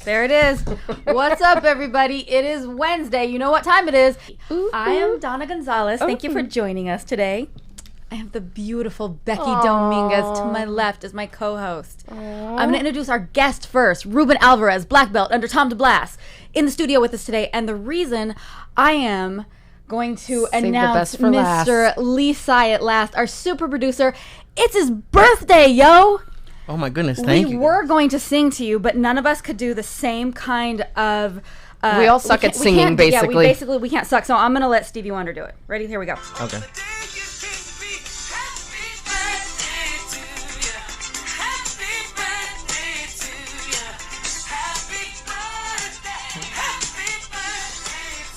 There it is. What's up, everybody? It is Wednesday. You know what time it is. I am Donna Gonzalez. Thank you for joining us today. I have the beautiful Becky Dominguez to my left as my co-host. I'm going to introduce our guest first, Ruben Alvarez, black belt under Tom DeBlas, in the studio with us today. And the reason I am going to announce Mr. Lee Sy at last, our super producer, it's his birthday, yo! Oh my goodness, thank you. We were going to sing to you, but none of us could do the same kind of... we all suck at singing, basically. Yeah, we can't suck, so I'm going to let Stevie Wonder do it. Ready? Here we go. Okay.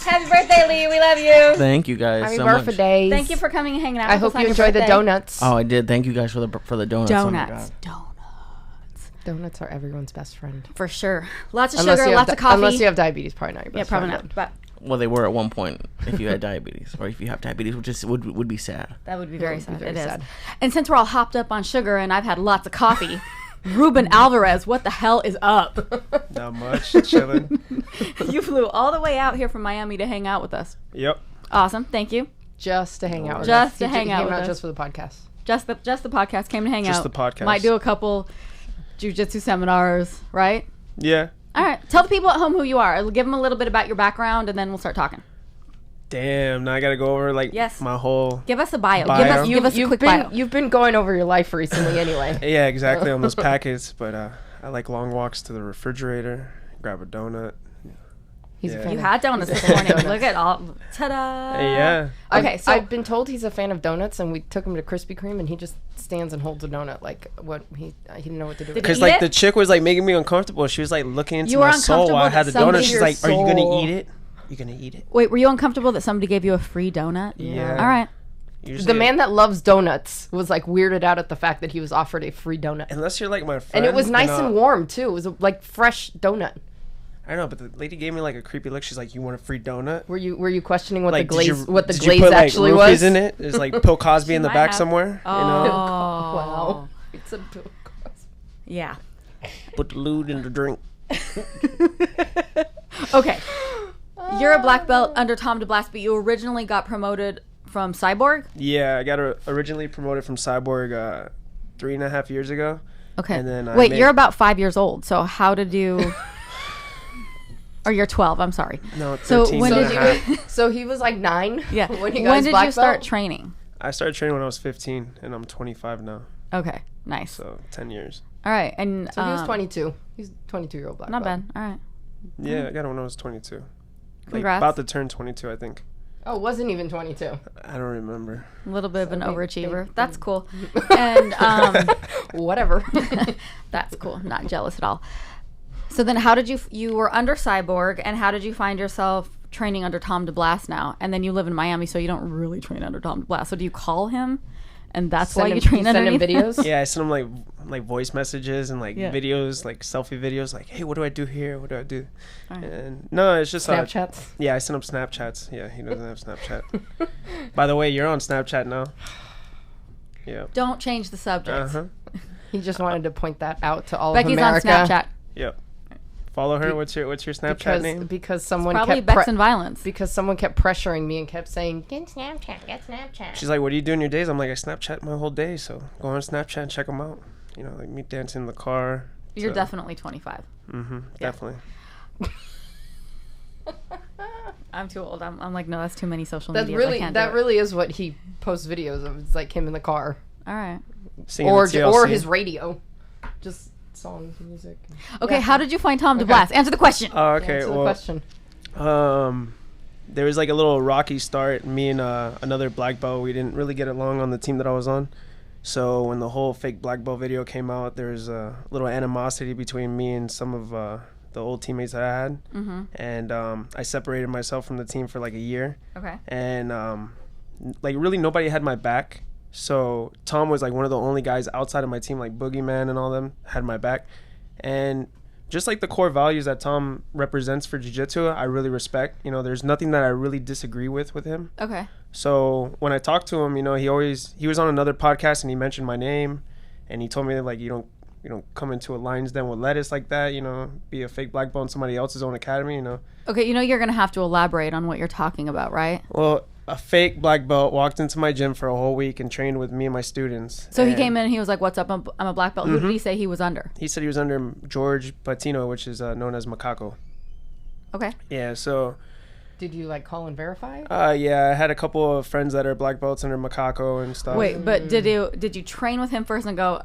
Happy birthday, Lee. We love you. Thank you guys Happy so birthday. Thank you for coming and hanging out I with us hope on you your enjoyed the birthday. donuts. Oh, I did. Thank you guys for the donuts. Oh my God. Donuts. Donuts are everyone's best friend. For sure. Lots of sugar, lots of coffee. Unless you have diabetes, probably not your best friend. Yeah, probably not. But Well, they were at one point if you had diabetes, or if you have diabetes, which is would be sad. that would be very sad. very It is. sad. And since we're all hopped up on sugar and I've had lots of coffee, Ruben Alvarez, what the hell is up? Not much. Chilling. You flew all the way out here from Miami to hang out with us. Yep. Awesome. Thank you. Just to hang out with Just us. to hang out with us. Just for the podcast. Just the podcast came to hang out. Just the podcast. Might do a couple jiu-jitsu seminars, right? Yeah. All right. Tell the people at home who you are. Give them a little bit about your background, and then we'll start talking. Damn. Now I gotta go over my whole. Give us a bio. Bio? Give us a quick bio. You've been going over your life recently anyway. Yeah, exactly on those packets. But I like long walks to the refrigerator, grab a donut. He's a Yeah. fan You of- had donuts this morning. Look at all. Ta-da. Yeah. Okay, so I've been told he's a fan of donuts, and we took him to Krispy Kreme, and he just stands and holds a donut like what he didn't know what to do. Did with he it. Because eat like it? the chick was like making me uncomfortable. She was like looking into You were my soul while I had the uncomfortable that donut. She's like, "Are you somebody- gonna eat it? You gonna eat it?" wait, were you uncomfortable that somebody gave you a free donut? Yeah. All right. Usually, The man that loves donuts was like weirded out at the fact that he was offered a free donut, unless you're like my friend, and it was nice then and warm too. It was a, like fresh donut. I know, but the lady gave me like a creepy look. She's like, "You want a free donut?" Were you questioning what Like, the glaze did what the you glaze put, actually like, was? roofies in it? There's like Bill Cosby in the might back have. somewhere. Oh. You know, Wow. It's a Bill Cosby. Yeah. put the lewd in the drink. Okay. You're a black belt under Tom DeBlas, but you originally got promoted from Cyborg? Yeah, I got originally promoted from Cyborg 3.5 years ago. Okay. And then Wait, you're about 5 years old. So how did you... or you're 12, I'm sorry. No, So 13 when and did a you... half. So he was like 9. Yeah. When he got When his did black you start belt? training? I started training when I was 15, and I'm 25 now. Okay. Nice. So 10 years. All right. And So he was 22. He's a 22-year-old black Not belt. bad. All right. Yeah, I got it when I was 22. Congrats. Like, about to turn 22, I think. Oh, it wasn't even 22. I don't remember. A little bit of an So they- overachiever. That's cool. And Whatever. that's cool. Not jealous at all. So then how did you were under Cyborg, and how did you find yourself training under Tom DeBlas now? And then you live in Miami, so you don't really train under Tom DeBlas. So do you call him, and that's why you train send him underneath him? videos? Yeah, I sent them like voice messages and like Yeah. videos, like selfie videos, like, "Hey, what do I do here? What do I do?" All right. And no, it's just Snapchats. yeah, I sent him Snapchats. Yeah, he doesn't have Snapchat. By the way, you're on Snapchat now. Yeah. Don't change the subject. Uh huh. He just wanted to point that out to all Becky's of America. on Snapchat. Yep. Follow her. What's your Snapchat name? Because someone Probably kept Bex and Violence. because someone kept pressuring me and kept saying, "Get Snapchat." She's like, "What do you do in your days?" I'm like, "I Snapchat my whole day, so go on Snapchat and check them out." You know, like me dancing in the car. You're so- definitely 25. definitely. I'm too old. I'm like, no, that's too many social That's media. really that really is what he posts videos of. It's like him in the car All right. Singing or the TLC. his radio, just songs, music. Okay, Yeah. how did you find Tom DeBlas? Answer the question. Oh, okay. Answer the Well, question. There was like a little rocky start. Me and another black belt, we didn't really get along on the team that I was on. So when the whole fake black belt video came out, there was a little animosity between me and some of the old teammates that I had. Mm-hmm. And I separated myself from the team for like a year. Okay. And like really nobody had my back. So Tom was like one of the only guys outside of my team, like Boogeyman and all them, had my back. And just like the core values that Tom represents for jiu-jitsu, I really respect. You know, there's nothing that I really disagree with him. Okay. So when I talked to him, you know, he was on another podcast and he mentioned my name, and he told me that, like, you you don't come into a lion's den with lettuce like that, you know, be a fake black belt in somebody else's own academy, you know. Okay, you know you're going to have to elaborate on what you're talking about, right? Well, a fake black belt walked into my gym for a whole week and trained with me and my students. So he came in and he was like, what's up? I'm a black belt. Who did he say he was under? He said he was under George Patino, which is known as Macaco. Okay. Yeah, so... Did you like call and verify? Yeah, I had a couple of friends that are black belts under Macaco and stuff. Wait, but did you train with him first and go,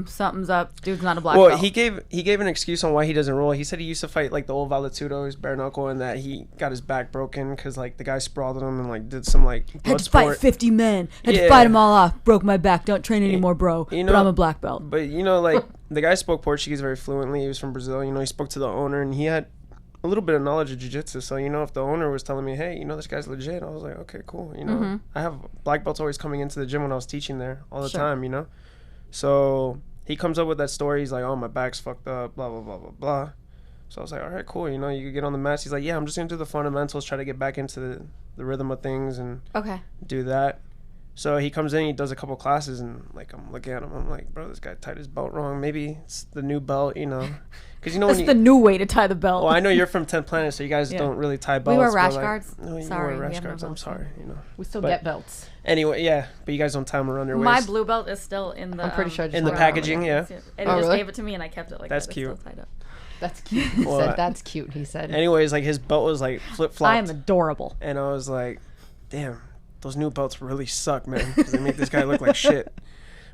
something's up, dude's not a black Well, belt? he gave an excuse on why he doesn't roll. He said he used to fight like the old Valetudos, bare knuckle, and that he got his back broken because like the guy sprawled him and like did some like Had blood to fight sport. 50 men. Had to Yeah. fight them all off. Broke my back. Don't train anymore, bro. You But know- I'm a black belt. But you know, like the guy spoke Portuguese very fluently. He was from Brazil. You know, he spoke to the owner and he had a little bit of knowledge of jiu-jitsu. So you know, if the owner was telling me, hey, you know, this guy's legit, I was like, okay, cool. You know, I have black belts always coming into the gym when I was teaching there all the time, you know. So he comes up with that story. He's like, oh, my back's fucked up, blah blah blah blah blah. So I was like, all right, cool. You know, you could get on the mats. He's like, yeah, I'm just gonna do the fundamentals, try to get back into the rhythm of things and Okay. do that. So he comes in, he does a couple classes, and like I'm looking at him, I'm like, bro, this guy tied his belt wrong. Maybe it's the new belt, you know, because you know That's when the new way to tie the belt. well, I know you're from 10th Planet, so you guys Yeah. don't really tie belts. We wear but, rash like, guards. No, you Sorry, wear we rash have no guards. I'm belts. sorry, you know. We still But- get belts. Anyway, yeah, but you guys don't tie them around your waist. My blue belt is still in the. I'm pretty sure I just in the wore it on packaging, my- yeah. And Oh, he just really? gave it to me, and I kept it like That's that. cute. It's still tied up. That's cute. He Well, said, that's cute, he said. Anyways, like his belt was like flip flopped. I am adorable. And I was like, damn, those new belts really suck, man, because they make this guy look like shit.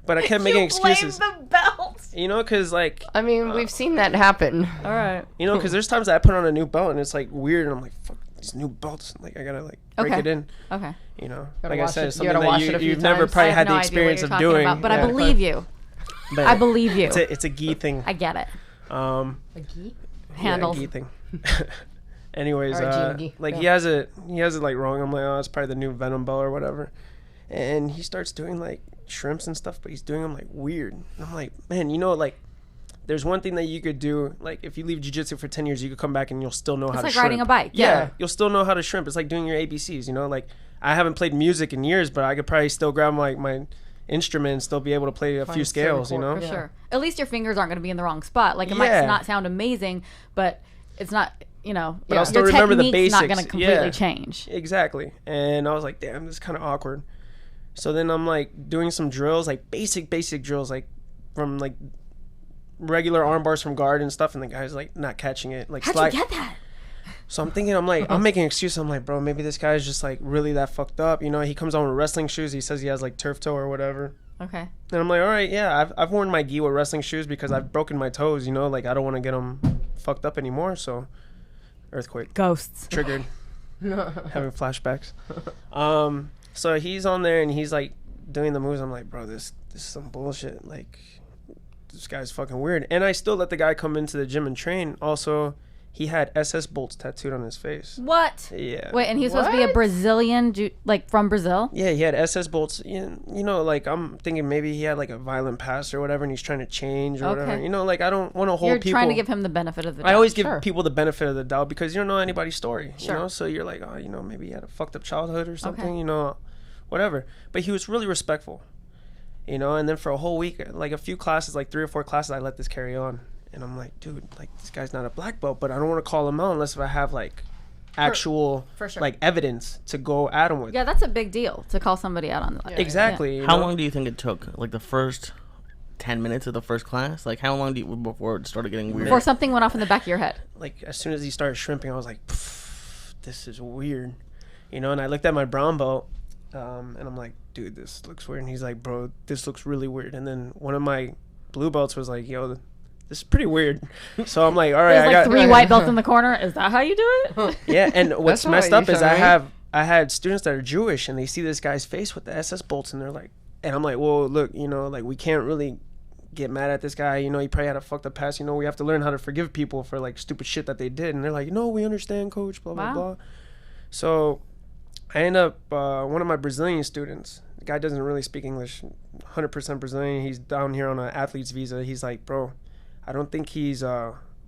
But I kept making excuses. Blame the belt. You know, because like, I mean, we've seen that happen. All right. you know, because there's times that I put on a new belt and it's like weird, and I'm like, fuck these new belts. Like I gotta like break Okay. it in. Okay. You know, Gotta like I wash said, it- it's you something gotta wash that it a few you've never times. probably I have had no the idea what experience you're of talking doing. about, but Yeah. I believe you. But I believe you. it's a gi thing. I get it. Um, A gi? Handles. Yeah, gi thing. Anyways, All right, G-McGee. like Go. he has it like wrong. I'm like, oh, it's probably the new Venom belt or whatever. And he starts doing like shrimps and stuff, but he's doing them like weird. And I'm like, man, you know, like there's one thing that you could do. Like if you leave jiu-jitsu for 10 years, you could come back and you'll still know how to like shrimp. riding a bike. Yeah, Yeah. you'll still know how to shrimp. It's like doing your ABCs, you know, like I haven't played music in years, but I could probably still grab my instrument and still be able to play a Find few a certain scales, you chord. know? For Yeah. sure. At least your fingers aren't going to be in the wrong spot. Like it Yeah. might not sound amazing, but it's not, you know, But I'll your still remember the technique's not basics. going to completely Yeah. change. Exactly. And I was like, damn, this is kind of awkward. So then I'm like doing some drills, like basic drills, like from like regular arm bars from guard and stuff, and the guy's like not catching it. Like How'd slack. you get that? So I'm thinking, I'm making excuses. I'm like, bro, maybe this guy's just like really that fucked up. You know, he comes on with wrestling shoes. He says he has like turf toe or whatever. Okay. And I'm like, all right, yeah, I've worn my gi with wrestling shoes because I've broken my toes. You know, like I don't want to get them fucked up anymore. So earthquake Ghosts. triggered. Having flashbacks. So he's on there and he's like doing the moves. I'm like, bro, this is some bullshit. Like, this guy's fucking weird. And I still let the guy come into the gym and train. Also, he had SS bolts tattooed on his face. What? Yeah. Wait, and he's supposed to be a What? Brazilian, like from Brazil? Yeah, he had SS bolts. You know, like I'm thinking maybe he had like a violent past or whatever, and he's trying to change or whatever. Okay. You know, like I don't want to hold You're people. trying to give him the benefit of the doubt. I always give Sure. people the benefit of the doubt because you don't know anybody's story. Sure. You know, so you're like, oh, you know, maybe he had a fucked up childhood or something. Okay. You know, whatever. But he was really respectful. You know, and then for a whole week, like a few classes, like 3 or 4 classes, I let this carry on. And I'm like, dude, like this guy's not a black belt, but I don't want to call him out unless if I have like actual for sure. like evidence to go at him with. Yeah, that's a big deal to call somebody out on that. Exactly. you How know? long do you think it took? Like the first 10 minutes of the first class? Like how long before it started getting weird? Before something went off in the back of your head. Like as soon as he started shrimping, I was like, this is weird, you know. And I looked at my brown belt, and I'm like, dude, this looks weird. And he's like, bro, this looks really weird. And then one of my blue belts was like, yo, this is pretty weird. So I'm like, all right, There's I like got 3 white belts in the corner. Is that how you do it? yeah. And what's That's messed what up you is showed me. I had students that are Jewish, and they see this guy's face with the SS bolts, and they're like, and I'm like, well, look, you know, like we can't really get mad at this guy. You know, he probably had a fucked up past. You know, we have to learn how to forgive people for like stupid shit that they did. And they're like, no, we understand, coach. Blah blah Wow. blah. So I end up one of my Brazilian students. The guy doesn't really speak English. 100% Brazilian. He's down here on an athlete's visa. He's like, bro, I don't think he's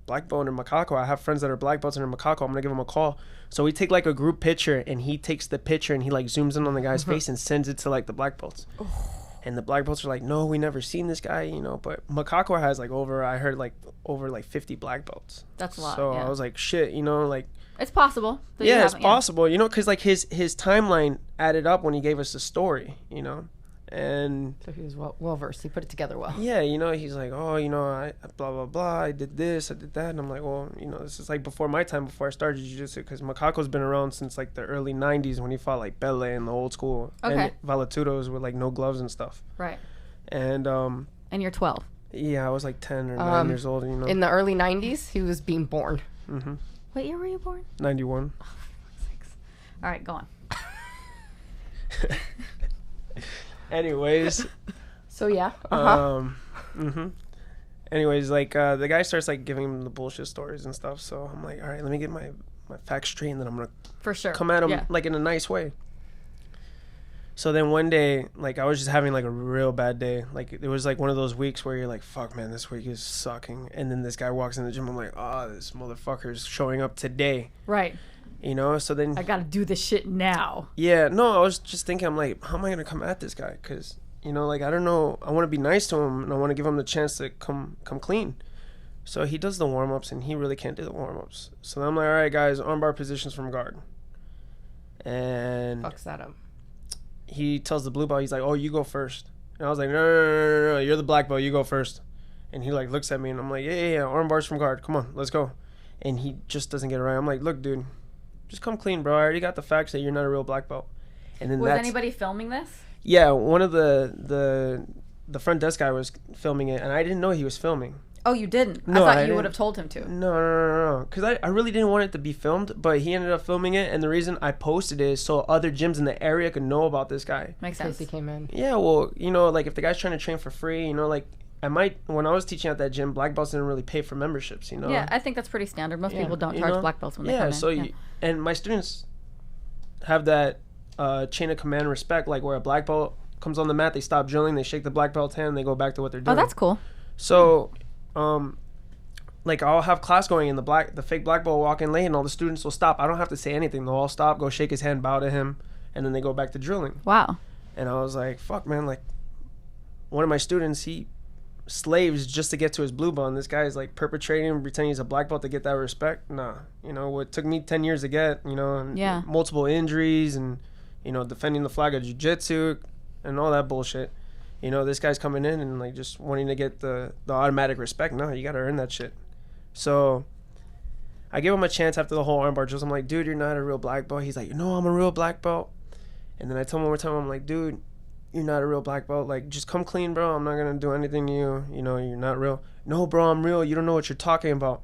black belt under Macaco. I have friends that are black belts under Macaco. I'm gonna give him a call. So we take like a group picture, and he takes the picture and he like zooms in on the guy's face and sends it to like the black belts. And the black belts are like, no, we never seen this guy, you know. But Makako has like over 50 black belts. That's a lot. So yeah. I was like, shit, you know, like. It's possible. Yeah, it's possible, you know, because like his timeline added up when he gave us the story, you know. And so he was well versed. He put it together well. yeah, you know, he's like, oh, you know, I blah blah blah, I did this, I did that, and I'm like, well, you know, this is like before my time, before I started jiu-jitsu, because Makako's been around since like the early 90s when he fought like Bele in the old school, and Valetudos with like no gloves and stuff. Right. And you're 12. Yeah, I was like 10 or 9 years old, you know. In the early 90s, he was being born. Mm-hmm. What year were you born? 91. Oh, for fuck's sakes. All right, go on. Anyways. So yeah. Anyways, like the guy starts like giving him the bullshit stories and stuff. So I'm like, all right, let me get my facts straight, and then I'm gonna for sure come at him like in a nice way. So then one day, like I was just having like a real bad day. Like it was like one of those weeks where you're like, fuck man, this week is sucking. And then this guy walks in the gym. I'm like, oh, this motherfucker's showing up today. Right. You know, so then I gotta do this shit now. Yeah, no, I was just thinking, I'm like, how am I gonna come at this guy? Because, you know, like I don't know, I want to be nice to him and I want to give him the chance to come clean. So he does the warm-ups and he really can't do the warm-ups. So then I'm like, all right guys, armbar positions from guard. And fucks that up. He tells the blue belt, he's like, oh, you go first. And I was like, no, you're the black belt, you go first. And he like looks at me and I'm like, yeah, arm bars from guard, come on, let's go. And he just doesn't get it right. I'm like, look, dude, just come clean, bro. I already got the facts that you're not a real black belt. And then was anybody filming this? Yeah, one of the front desk guy was filming it, and I didn't know he was filming. Oh, you didn't? No, I thought you would have told him to. No. Because I really didn't want it to be filmed, but he ended up filming it, and the reason I posted it is so other gyms in the area could know about this guy. Makes sense. He came in. Yeah, well, you know, like if the guy's trying to train for free, you know, like when I was teaching at that gym, black belts didn't really pay for memberships, you know. Yeah, I think that's pretty standard. Most people don't charge black belts when they come in. So and my students have that chain of command respect, like where a black belt comes on the mat, they stop drilling, they shake the black belt's hand, they go back to what they're doing. Oh, that's cool. So, like I'll have class going and the fake black belt will walk in late and all the students will stop. I don't have to say anything. They'll all stop, go shake his hand, bow to him, and then they go back to drilling. Wow. And I was like, fuck, man, like one of my students, he slaves just to get to his blue belt, and this guy is like perpetrating, pretending he's a black belt to get that respect. Nah, you know what took me 10 years to get, you know, and multiple injuries and, you know, defending the flag of jiu-jitsu and all that bullshit. You know, this guy's coming in and like just wanting to get the automatic respect. No, you gotta earn that shit. So I gave him a chance after the whole armbar drills. I'm like, dude, you're not a real black belt. He's like, no, I'm a real black belt. And then I told him one more time, I'm like, dude, you're not a real black belt. Like, just come clean, bro. I'm not gonna do anything to you. You know, you're not real. No, bro, I'm real. You don't know what you're talking about.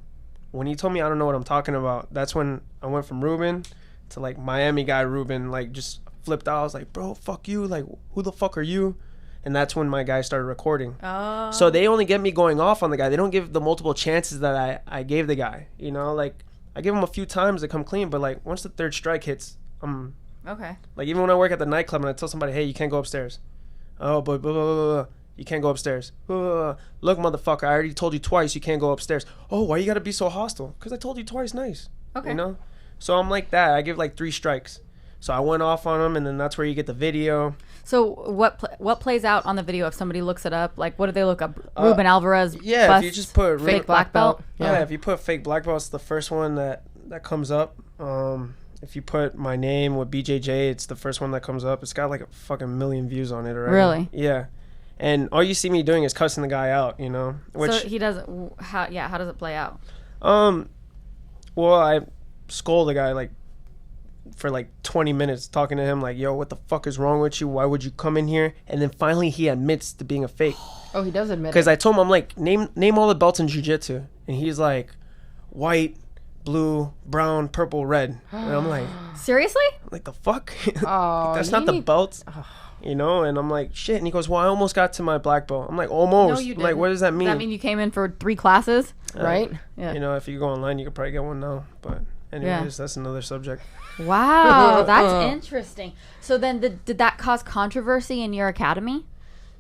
When he told me I don't know what I'm talking about, that's when I went from Reuben to like Miami guy Reuben, like just flipped out. I was like, bro, fuck you. Like, who the fuck are you? And that's when my guy started recording. Oh. So they only get me going off on the guy. They don't give the multiple chances that I gave the guy. You know, like I give him a few times to come clean, but like once the third strike hits, I'm okay. Like even when I work at the nightclub and I tell somebody, hey, you can't go upstairs. Oh, but blah, blah, blah, blah. You can't go upstairs. Blah, blah, blah. Look, motherfucker, I already told you twice you can't go upstairs. Oh, why you gotta be so hostile? Because I told you twice nice. Okay. You know? So I'm like that. I give like 3 strikes. So I went off on him, and then that's where you get the video. So what plays out on the video if somebody looks it up? Like, what do they look up? Ruben Alvarez. Yeah, bust, if you just put fake black belt. Yeah, if you put fake black belt, it's the first one that comes up. If you put my name with BJJ, it's the first one that comes up. It's got like a fucking million views on it already. Really? Yeah. And all you see me doing is cussing the guy out, you know. Which, so he doesn't. How does it play out? Well, I scold the guy like for like 20 minutes, talking to him like, yo, what the fuck is wrong with you? Why would you come in here? And then finally he admits to being a fake. Oh, he does admit it. Because I told him, I'm like, name all the belts in jiu-jitsu. And he's like, white, blue, brown, purple, red. And I'm like, seriously? Like, the fuck? Oh, that's not the belts. You know? And I'm like, shit. And he goes, well, I almost got to my black belt. I'm like, almost. No, you didn't. Like, what does that mean? Does that mean you came in for 3 classes? Right? Yeah. You know, if you go online, you could probably get one now. But anyways, that's another subject. Wow, that's interesting. So then did that cause controversy in your academy?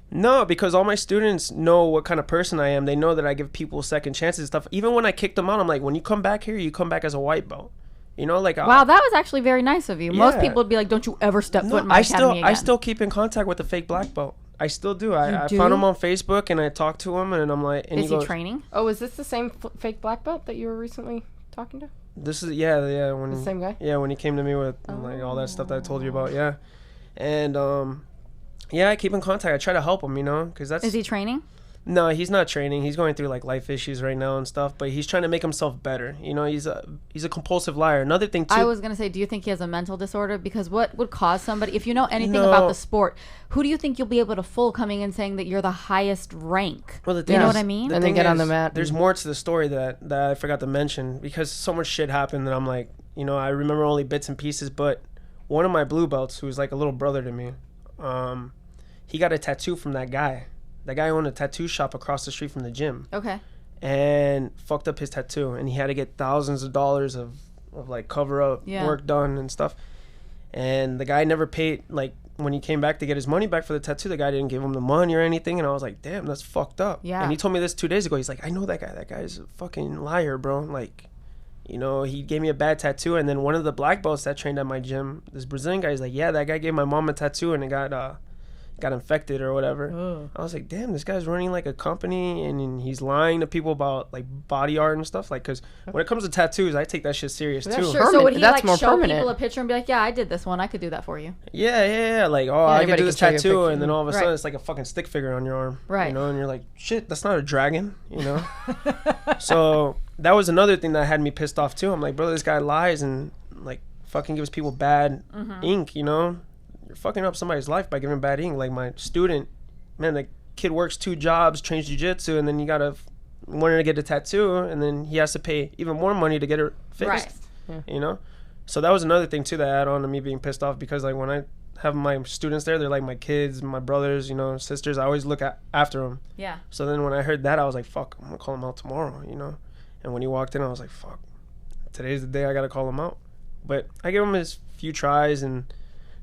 No, because all my students know what kind of person I am. They know that I give people second chances and stuff. Even when I kicked them out, I'm like, when you come back here, you come back as a white belt. You know, like wow, that was actually very nice of you. Yeah. Most people would be like, don't you ever step foot in my academy again. I still keep in contact with the fake black belt. I still do. I do? found him on Facebook and I talked to him and I'm like, and Is he training? Oh, is this the same fake black belt that you were recently talking to? This is when The same guy? Yeah, when he came to me with like all that stuff that I told you about. Yeah, and I keep in contact. I try to help him, because that's. Is he training? No, he's not training. He's going through like life issues right now and stuff, but he's trying to make himself better. He's a compulsive liar. Another thing too. I was gonna say, do you think he has a mental disorder? Because what would cause somebody, if you know anything about the sport, who do you think you'll be able to fool coming in saying that you're the highest rank? Well, the thing you know is, what I mean? And then get on the mat. There's more to the story that I forgot to mention because so much shit happened that I'm like, I remember only bits and pieces. But one of my blue belts, who's like a little brother to me, he got a tattoo from that guy. That guy owned a tattoo shop across the street from the gym. Okay. And fucked up his tattoo. And he had to get thousands of dollars of like cover up work done and stuff. And the guy never paid, like when he came back to get his money back for the tattoo, the guy didn't give him the money or anything. And I was like, damn, that's fucked up. Yeah. And he told me this 2 days ago. He's like, I know that guy. That guy's a fucking liar, bro. Like, he gave me a bad tattoo. And then one of the black belts that trained at my gym, this Brazilian guy, he's like, yeah, that guy gave my mom a tattoo and it got infected or whatever. I was like, damn, this guy's running like a company and he's lying to people about like body art and stuff. Like, because when it comes to tattoos, I take that shit serious too. Sure. So would he That's like more show permanent. people a picture and be like, yeah, I did this one. I could do that for you. Yeah. Like, I can anybody do this can show you a tattoo, picture. and then all of a Right. sudden it's like a fucking stick figure on your arm. Right. And you're like, shit, that's not a dragon. So that was another thing that had me pissed off too. I'm like, bro, this guy lies and like fucking gives people bad ink. You're fucking up somebody's life by giving bad ink. Like my student, man, the kid works 2 jobs, trains jiu-jitsu, and then you gotta wanted to get a tattoo, and then he has to pay even more money to get it fixed. Right. So that was another thing too that added on to me being pissed off because like when I have my students there, they're like my kids, my brothers, sisters. I always look after them. Yeah. So then when I heard that, I was like, fuck, I'm gonna call him out tomorrow. And when he walked in, I was like, fuck, today's the day I gotta call him out. But I give him his few tries and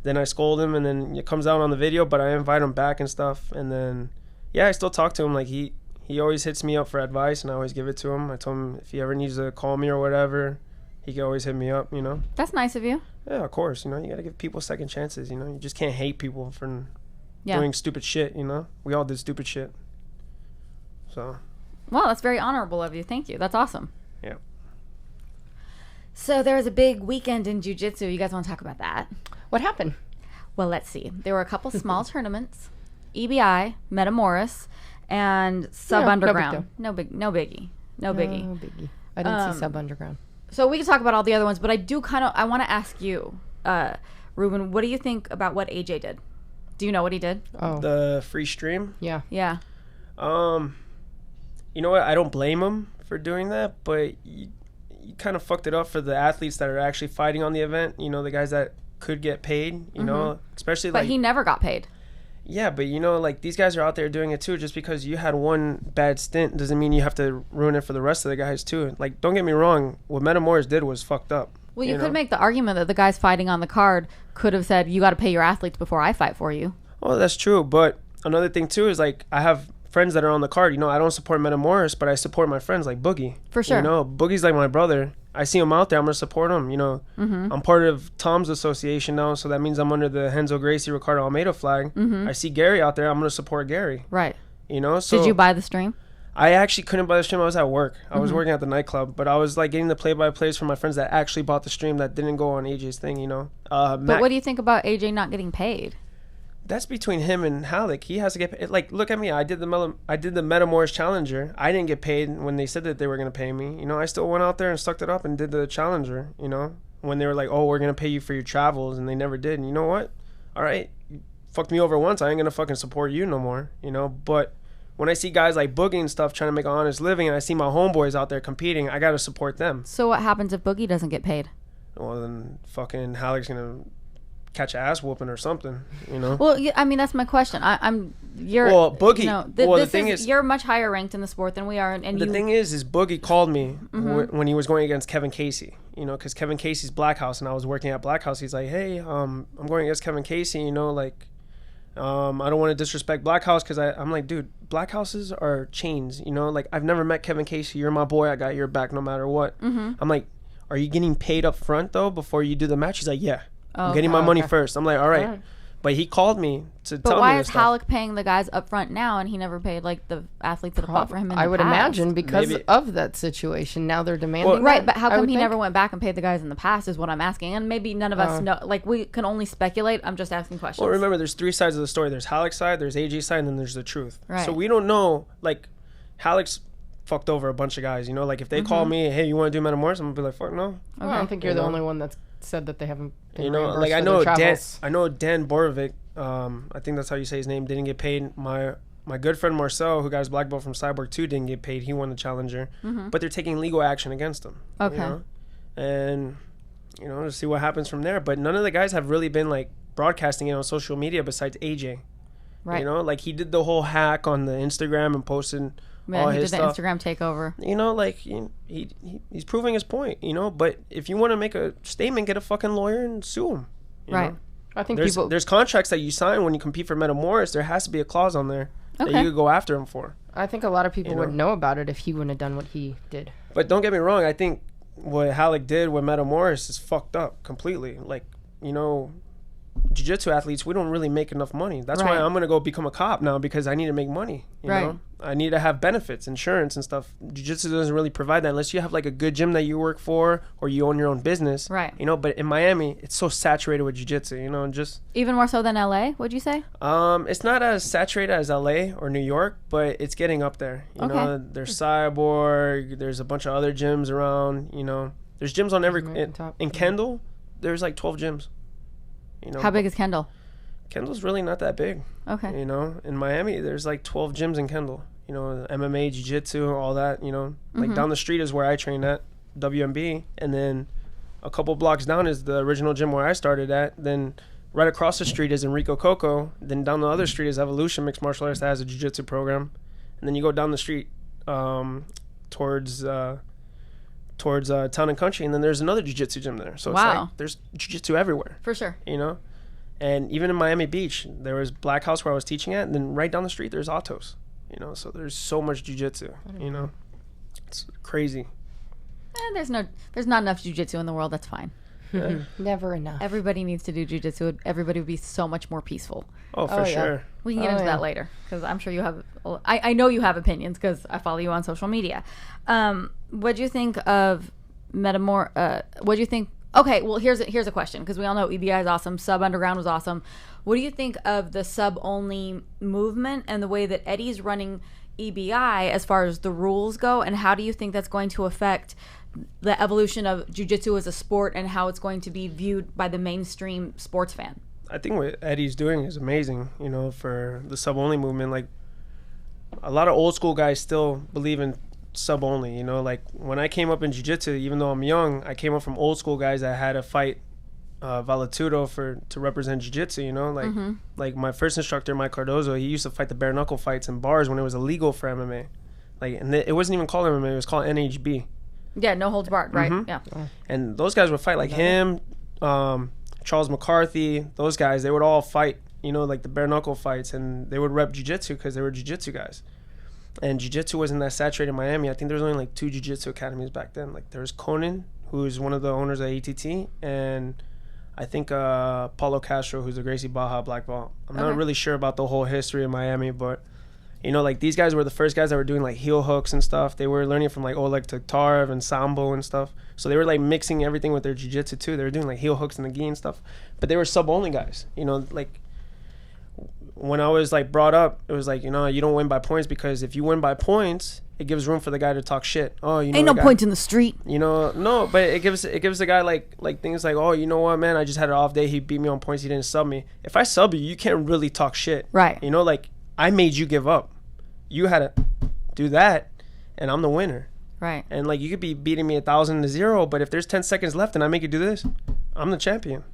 then I scold him, and then it comes out on the video, but I invite him back and stuff. And then, I still talk to him. Like, he always hits me up for advice, and I always give it to him. I told him if he ever needs to call me or whatever, he can always hit me up, That's nice of you. Yeah, of course. You got to give people second chances, You just can't hate people for doing stupid shit, We all did stupid shit. So. Well, that's very honorable of you. Thank you. That's awesome. Yeah. So there was a big weekend in jiu-jitsu. You guys want to talk about that? What happened? Well, let's see. There were a couple small tournaments, EBI, Metamoris, and Sub Underground. No biggie. No biggie. I didn't see Sub Underground. So we can talk about all the other ones, but I want to ask you, Ruben, what do you think about what AJ did? Do you know what he did? Oh. The free stream? Yeah. Yeah. You know what? I don't blame him for doing that, but you kind of fucked it up for the athletes that are actually fighting on the event. The guys that could get paid, especially But he never got paid. Yeah, but like these guys are out there doing it too. Just because you had one bad stint doesn't mean you have to ruin it for the rest of the guys too. Like, don't get me wrong, what Metamoris did was fucked up. Well, you could make the argument that the guys fighting on the card could have said, you got to pay your athletes before I fight for you. Oh, that's true. But another thing too is like I have friends that are on the card. I don't support Metamoris, but I support my friends like Boogie. For sure. Boogie's like my brother. I see him out there, I'm going to support him. I'm part of Tom's association now, so that means I'm under the Renzo Gracie, Ricardo Almeida flag. I see Gary out there, I'm going to support Gary. Right. So did you buy the stream? I actually couldn't buy the stream. I was at work. I was working at the nightclub, but I was like getting the play-by-plays from my friends that actually bought the stream that didn't go on AJ's thing, But what do you think about AJ not getting paid? That's between him and Halleck. He has to get paid. Like, look at me. I did the Metamoris Challenger. I didn't get paid when they said that they were going to pay me. I still went out there and sucked it up and did the Challenger, when they were like, oh, we're going to pay you for your travels, and they never did. And you know what? All right. You fucked me over once. I ain't going to fucking support you no more, But when I see guys like Boogie and stuff trying to make an honest living, and I see my homeboys out there competing, I got to support them. So what happens if Boogie doesn't get paid? Well, then fucking Halleck's going to catch an ass whooping or something, Well, I mean, that's my question. Boogie. The thing is, you're much higher ranked in the sport than we are, and the thing is Boogie called me when he was going against Kevin Casey. Because Kevin Casey's Black House, and I was working at Black House. He's like, hey, I'm going against Kevin Casey. I don't want to disrespect Black House because I'm like, dude, Black Houses are chains. Like I've never met Kevin Casey. You're my boy. I got your back no matter what. I'm like, are you getting paid up front though before you do the match? He's like, yeah. I'm getting my money first. I'm like, all right. But he called me to But tell me why this is stuff. Halleck paying the guys up front now and he never paid like the athletes that have fought for him in the I would past? imagine because Maybe. of that situation. Now they're demanding. Well, Right, that, but how I come would he think. never went back and paid the guys in the past is what I'm asking. And maybe none of us know. Like, we can only speculate. I'm just asking questions. Well, remember, there's 3 sides of the story. There's Halleck's side, there's AG's side, and then there's the truth. Right. So we don't know, like, Halleck's fucked over a bunch of guys, you know? Like, if they call me, hey, you want to do Metamoris? I'm going to be like, fuck no. Well, I don't think you're You the know? only one that's said that they haven't been You know, reimbursed like, for I their know travels. Dan Borovic, I think that's how you say his name, didn't get paid. My good friend Marcel, who got his black belt from Cyborg 2, didn't get paid. He won the challenger. But they're taking legal action against him. Okay. You know? And, you know, to see what happens from there. But none of the guys have really been, like, broadcasting it on social media besides AJ. Right. You know, like, he did the whole hack on the Instagram and posted Yeah, all he his did stuff. the Instagram takeover. You know, like, he's proving his point, you know? But if you want to make a statement, get a fucking lawyer and sue him. you Right. know? I think There's contracts that you sign when you compete for Metamoris. There has to be a clause on there that Okay. you could go after him for. I think a lot of people You would know? know about it if he wouldn't have done what he did. But don't get me wrong. I think what Halleck did with Metamoris is fucked up completely. Like, you know, jiu-jitsu athletes, we don't really make enough money. That's why Right. I'm going to go become a cop now, because I need to make money. You Right. know? I need to have benefits, insurance and stuff. Jiu-jitsu doesn't really provide that unless you have like a good gym that you work for or you own your own business. Right. You know, but in Miami, it's so saturated with jiu-jitsu, you know, and just Even more so than LA, would you say? it's not as saturated as LA or New York, but it's getting up there. You know, there's Cyborg, there's a bunch of other gyms around, you know. There's gyms on every in Kendall, there's like 12 gyms. You know. How big is Kendall? Kendall's really not that big. Okay. You know, in Miami, there's like 12 gyms in Kendall. You know, MMA, jiu-jitsu, all that, you know. Like down the street is where I train at, WMB. And then a couple blocks down is the original gym where I started at. Then right across the street is Enrico Coco. Then down the other street is Evolution Mixed Martial Arts that has a jiu-jitsu program. And then you go down the street towards Town and Country. And then there's another jiu-jitsu gym there. So it's like there's jiu-jitsu everywhere. For sure. You know? And even in Miami Beach, there was Black House where I was teaching at, and then right down the street there's Autos. You know, so there's so much jiu-jitsu, you know. It's crazy. There's not enough jiu-jitsu in the world. That's fine. Never enough. Everybody needs to do jiu-jitsu. Everybody would be so much more peaceful. Oh, for sure. We can get into that later, because I'm sure you have. I know you have opinions because I follow you on social media. What do you think of Metamor? What do you think? Okay, well here's a question, because we all know EBI is awesome. Sub Underground was awesome. What do you think of the sub only movement and the way that Eddie's running EBI as far as the rules go, and how do you think that's going to affect the evolution of jiu-jitsu as a sport and how it's going to be viewed by the mainstream sports fan? I think what Eddie's doing is amazing, you know, for the sub only movement. Like, a lot of old school guys still believe in sub only, you know. Like, when I came up in jiu-jitsu, even though I'm young, I came up from old school guys that had to fight Valetudo to represent jiu-jitsu, you know. Like like my first instructor, Mike Cardozo, he used to fight the bare knuckle fights in bars when it was illegal for MMA. Like, and it wasn't even called MMA, it was called NHB. Yeah, no holds barred, right? Yeah. And those guys would fight, like him, Charles McCarthy, those guys, they would all fight, you know, like the bare knuckle fights, and they would rep jiu-jitsu because they were jiu-jitsu guys. And jiu-jitsu wasn't that saturated in Miami. I think there was only like 2 jiu-jitsu academies back then. Like, there was Conan, who's one of the owners of ATT, and I think Paulo Castro, who's a Gracie Baja black belt. I'm not really sure about the whole history of Miami, but, you know, like, these guys were the first guys that were doing like heel hooks and stuff. They were learning from like Oleg Taktarov and Sambo and stuff. So they were like mixing everything with their jiu-jitsu too. They were doing like heel hooks and the gi and stuff. But they were sub-only guys, you know. Like, when I was like brought up, it was like, you know, you don't win by points, because if you win by points, it gives room for the guy to talk shit. Oh, you know, Ain't no points in the street. You know, no, but it gives the guy like things like, oh, you know what, man, I just had an off day. He beat me on points. He didn't sub me. If I sub you, you can't really talk shit. Right. You know, like, I made you give up. You had to do that, and I'm the winner. Right. And like, you could be beating me 1,000-0, but if there's 10 seconds left and I make you do this, I'm the champion.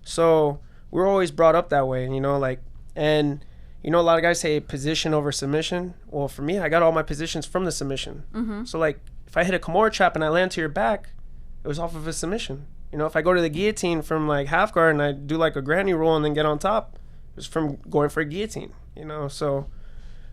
So we're always brought up that way, you know, like, and you know, a lot of guys say position over submission. Well, for me, I got all my positions from the submission. So like, if I hit a Kimura trap and I land to your back, it was off of a submission. You know, if I go to the guillotine from like half guard and I do like a granny roll and then get on top, it was from going for a guillotine, you know. So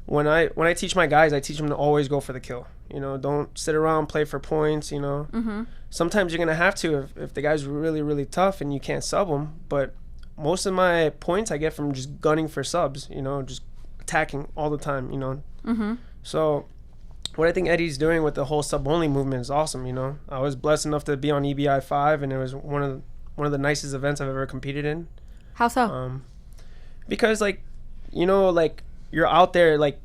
when I teach my guys, I teach them to always go for the kill. You know, don't sit around, play for points, you know. Sometimes you're going to have to if the guy's really, really tough and you can't sub him. But most of my points I get from just gunning for subs, you know, just attacking all the time, you know. Mm-hmm. So what I think Eddie's doing with the whole sub-only movement is awesome, you know. I was blessed enough to be on EBI 5, and it was one of the nicest events I've ever competed in. How so? Because, like, you know, like, you're out there, like,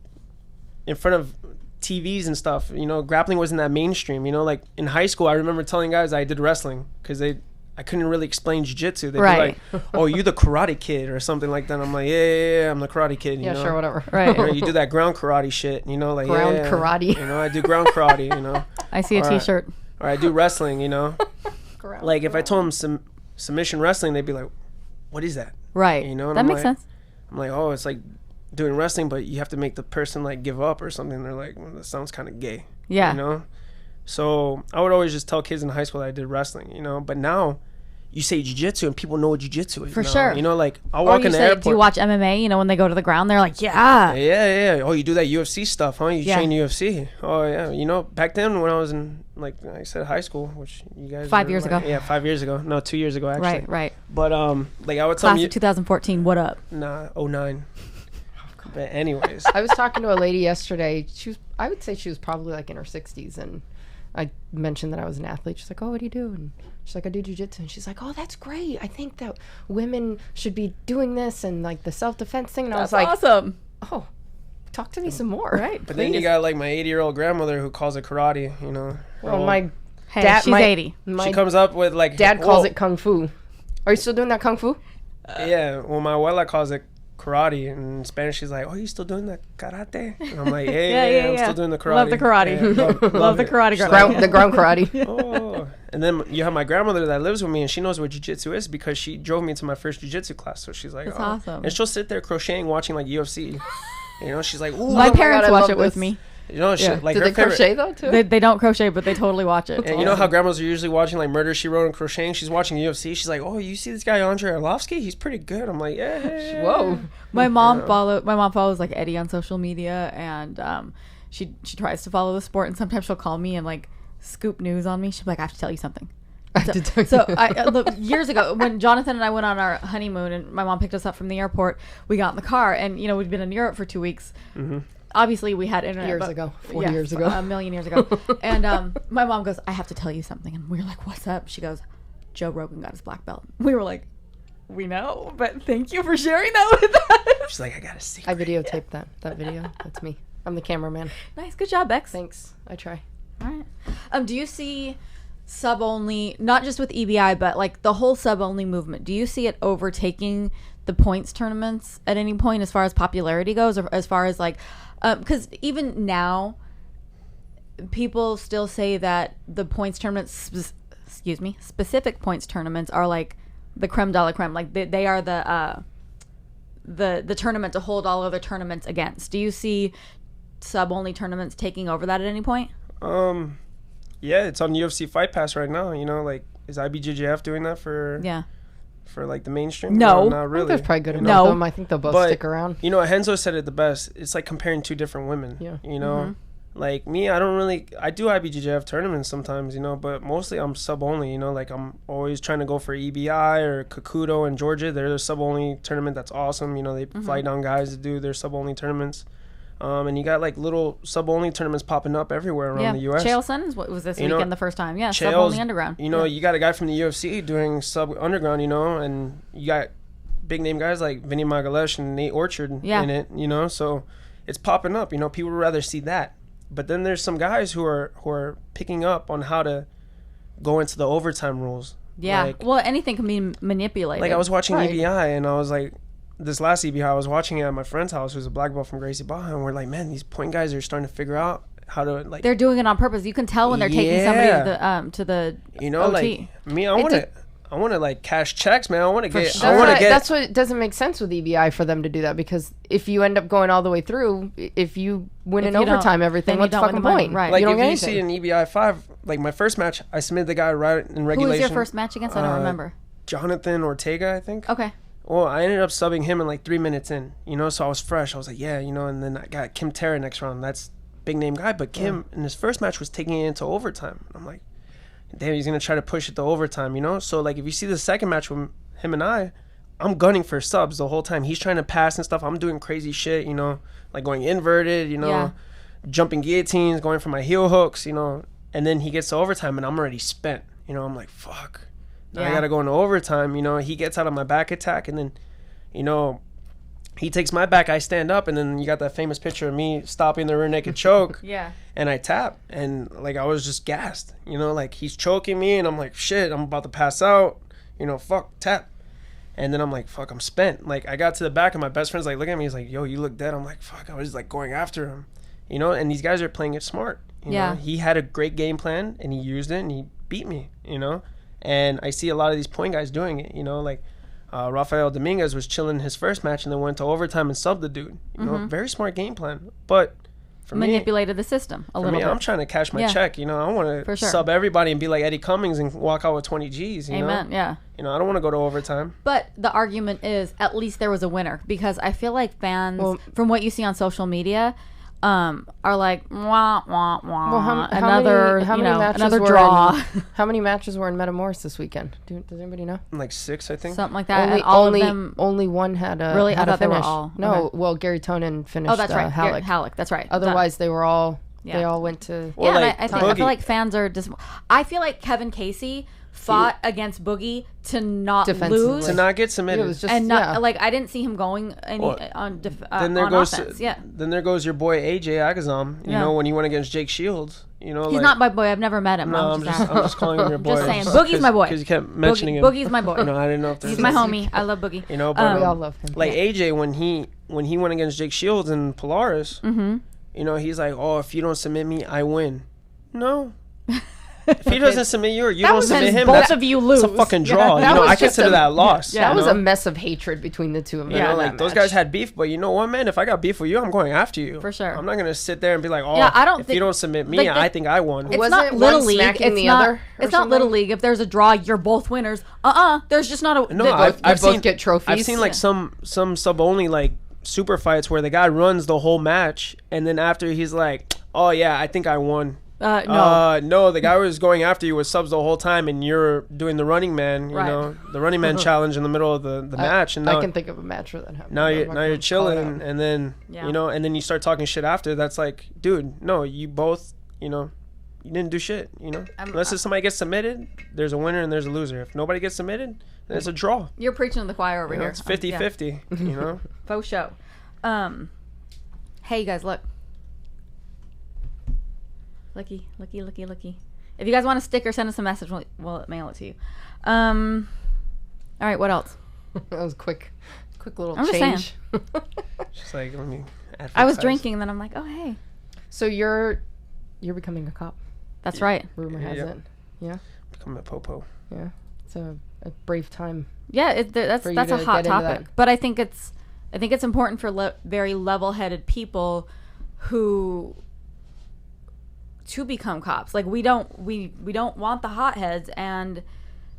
in front of TVs and stuff, you know. Grappling wasn't that mainstream, you know. Like, in high school, I remember telling guys I did wrestling because I couldn't really explain jiu-jitsu. They'd be like, oh, you the karate kid or something like that. I'm like, yeah, I'm the karate kid. You know? Sure, whatever. Right. You do that ground karate shit, you know, like ground karate. You know, I do ground karate, you know. I see a T-shirt. Or I do wrestling, you know. Like, if I told them submission wrestling, they'd be like, what is that? Right. You know, and that I'm makes like, sense. I'm like, oh, it's like doing wrestling, but you have to make the person like give up or something. They're like, well, that sounds kind of gay. Yeah. You know. So I would always just tell kids in high school that I did wrestling, you know. But now, you say jiu-jitsu and people know what jiu-jitsu is. For now. sure. You know, like I'll walk in the airport. Do you watch MMA? You know, when they go to the ground, they're like, yeah. Yeah. Oh, you do that UFC stuff, huh? You train UFC. Oh, yeah. You know, back then when I was in, like I said, high school, which you guys 5 years ago. Yeah, 5 years ago. No, 2 years ago, actually. Right. But, like I would tell Class you. of 2014, what up? Nah, 09. But anyways. I was talking to a lady yesterday. I would say she was probably like in her 60s, and I mentioned that I was an athlete. She's like, oh, what do you do? And she's like, I do jiu-jitsu. And she's like, oh, that's great. I think that women should be doing this and like the self-defense thing. And That's I was like, awesome. oh, talk to me some more. Right. But then you got like my 80-year-old grandmother who calls it karate, you know. Well, my Hey, dad, she's 80. My she comes up with like. dad calls it kung fu. Are you still doing that kung fu? Yeah, well, my abuela calls it karate. And in Spanish, she's like, oh, you still doing the karate? And I'm like, yeah, I'm still doing the karate. Love the karate. Yeah, Love the it. karate. She's Ground. like, The ground karate. oh. And then you have my grandmother that lives with me, and she knows what jiu-jitsu is because she drove me to my first jiu-jitsu class. So she's like, That's oh. awesome. And she'll sit there crocheting, watching like UFC. You know, she's like, ooh. My parents God, I watch love it with this. me. You know, she, like Do her they favorite. crochet though too? They don't crochet, but they totally watch it. And you know how grandmas are usually watching like Murder, She Wrote and crocheting? She's watching UFC. She's like, oh, you see this guy Andre Arlovsky? He's pretty good. I'm like, yeah. Whoa. My mom follows like Eddie on social media, and she tries to follow the sport, and sometimes she'll call me and like scoop news on me. She'll be like, I have to tell you something. So look, years ago when Jonathan and I went on our honeymoon and my mom picked us up from the airport, we got in the car, and you know, we'd been in Europe for 2 weeks. Mm-hmm. Obviously we had internet Years ago. 40 years ago. A million years ago. And my mom goes, I have to tell you something. And we were like, what's up? She goes, Joe Rogan got his black belt. We were like, we know, but thank you for sharing that with us. She's like, I got a secret. I videotaped that video. That's me. I'm the cameraman. Nice, good job, Bex. Thanks. I try. All right. Do you see sub only, not just with EBI, but like the whole sub only movement? Do you see it overtaking the points tournaments at any point as far as popularity goes, or as far as like, because even now, people still say that the points tournaments, specific points tournaments are like the creme de la creme. Like they are the tournament to hold all other tournaments against. Do you see sub only tournaments taking over that at any point? Yeah, it's on UFC Fight Pass right now. You know, like, is IBJJF doing that for like the mainstream? No. Not I really. think there's probably good You enough No. of them. I think they'll both But, stick around. You know, Henzo said it the best. It's like comparing two different women. Yeah. You know, like me, I do IBJJF tournaments sometimes, you know, but mostly I'm sub only. You know, like I'm always trying to go for EBI or Kakuto in Georgia. They're the sub only tournament that's awesome. You know, they fly down guys to do their sub only tournaments. And you got like little sub only tournaments popping up everywhere around the U.S. Chael Sons was this You know, weekend the first time. Yeah, sub Chael's, only underground. You know, you got a guy from the UFC doing sub underground, you know, and you got big name guys like Vinny Magalesh and Nate Orchard in it, you know, so it's popping up. You know, people would rather see that. But then there's some guys who are picking up on how to go into the overtime rules. Yeah, Like, well, anything can be manipulated. like I was watching Right. EBI and I was like, this last EBI I was watching it at my friend's house who's a black belt from Gracie Barra, and we're like, man, these point guys are starting to figure out how to like. They're doing it on purpose. You can tell when they're taking somebody to the You know, OT. like me, I want to like cash checks, man. I want to get. sure. I want to get. That's what it doesn't make sense with EBI for them to do that, because if you end up going all the way through, if you win If in you don't, overtime, everything, then you what's the don't win fucking the money, point? right. Like you don't if get you see anything. an EBI 5, like my first match, I submitted the guy right in Who regulation. was your first match against? I don't remember. Jonathan Ortega, I think. Okay. Well, I ended up subbing him in like 3 minutes in, you know, so I was fresh. I was like, yeah, you know, and then I got Kim Terra next round. That's big name guy, but Kim in his first match was taking it into overtime. I'm like, damn, he's gonna try to push it to overtime, you know. So like, if you see the second match with him and I I'm gunning for subs the whole time. He's trying to pass and stuff. I'm doing crazy shit, you know, like going inverted, you know, jumping guillotines, going for my heel hooks, you know. And then he gets to overtime and I'm already spent. You know, I'm like, fuck. Now I got to go into overtime. You know, he gets out of my back attack and then, you know, he takes my back. I stand up and then you got that famous picture of me stopping the rear naked choke. And I tap and like I was just gassed. You know, like he's choking me and I'm like, shit, I'm about to pass out. You know, fuck, tap. And then I'm like, fuck, I'm spent. Like, I got to the back and my best friend's like, look at me. He's like, yo, you look dead. I'm like, fuck, I was like going after him. You know, and these guys are playing it smart. You know? He had a great game plan and he used it and he beat me, you know. And I see a lot of these point guys doing it, you know, like Rafael Dominguez was chilling his first match and then went to overtime and subbed the dude. You know, very smart game plan. But for manipulated the system a little bit. I'm trying to cash my check, you know. I want to sub everybody and be like Eddie Cummings and walk out with 20 G's, you know. You know, I don't want to go to overtime. But the argument is at least there was a winner because I feel like fans, from what you see on social media, are like, wah, wah, wah. Well, how many matches were in Metamoris this weekend? Does anybody know? Like 6, I think. Something like that. Only one had a really. Had I thought finish. They were all. No, well, Gary Tonin finished. Oh, that's right. Halleck. That's right. Otherwise, they were all. They all went to. Well, like, I feel like fans are just. I feel like Kevin Casey fought against Boogie to not lose, to not get submitted, it was just, and not like I didn't see him going on offense. Then there goes your boy AJ Agazam. You know, when he went against Jake Shields. You know, he's not my boy. I've never met him. No, I'm just calling him your boy. Just saying, Boogie's my boy. Because you kept mentioning him. Boogie's my boy. You know, I didn't know if he's my homie. I love Boogie. You know, but we all love him. Like AJ when he went against Jake Shields in Polaris. You know, he's like, oh, if you don't submit me, I win. No. If he doesn't submit you or you don't submit him, both of you lose. It's a fucking draw. You know, I consider that a loss. That was a mess of hatred between the two of them. You know, like those guys had beef, but you know what, man? If I got beef with you, I'm going after you. For sure. I'm not gonna sit there and be like, oh, if you don't submit me, I think I won. It's not little league. It's not little league. If there's a draw, you're both winners. There's just not a. No, I've both get trophies. I've seen like some sub only like super fights where the guy runs the whole match and then after he's like, oh yeah, I think I won. No, the guy was going after you with subs the whole time and you're doing the running man, you know, the running man challenge in the middle of the match. And now, I can think of a match where that happened. Now you're chilling and then, you know, and then you start talking shit after. That's like, dude, no, you both, you know, you didn't do shit, you know. Unless if somebody gets submitted, there's a winner and there's a loser. If nobody gets submitted, then it's a draw. You're preaching to the choir over here. It's 50-50, you know. Faux show. Hey, you guys, look. Looky. If you guys want a sticker, send us a message. We'll mail it to you. All right, what else? That was quick little I'm change. Just like, let me advertise. I was drinking, and then I'm like, oh, hey. So you're becoming a cop. That's right. Rumor has it. Yeah. Becoming a popo. Yeah. It's a brave time. Yeah, that's a hot topic. But I think it's important for very level-headed people who to become cops. Like we don't want the hotheads, and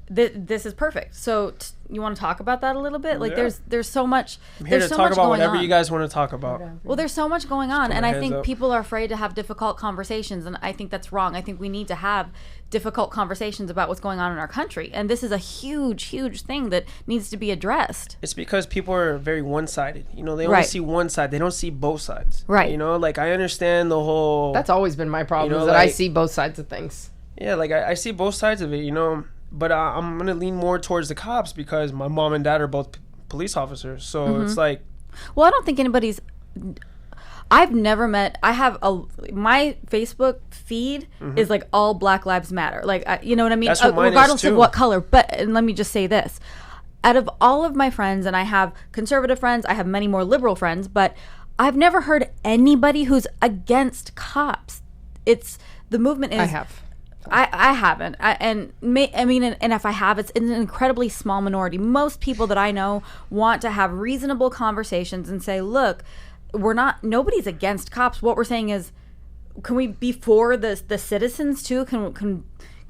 this is perfect. So you want to talk about that a little bit? Like there's so much. I'm here to talk about whatever you guys want to talk about. Well, there's so much going on, and I think people are afraid to have difficult conversations, and I think that's wrong. I think we need to have difficult conversations about what's going on in our country, and this is a huge thing that needs to be addressed. It's because people are very one-sided. You know, they only see one side. They don't see both sides. Right. You know, like I understand the whole. That's always been my problem. You know, is that I see both sides of things. Yeah, like I see both sides of it. You know, but I'm gonna lean more towards the cops because my mom and dad are both police officers. So it's like. Well, I don't think anybody's. I've never met. I have my Facebook feed is like all Black Lives Matter. Like you know what I mean. That's what mine regardless is too. of what color. But and let me just say this: out of all of my friends, and I have conservative friends, I have many more liberal friends, but I've never heard anybody who's against cops. It's the movement is. I have. I haven't. And if I have, it's in an incredibly small minority. Most people that I know want to have reasonable conversations and say, look, nobody's against cops. What we're saying is, can we be for the citizens too? Can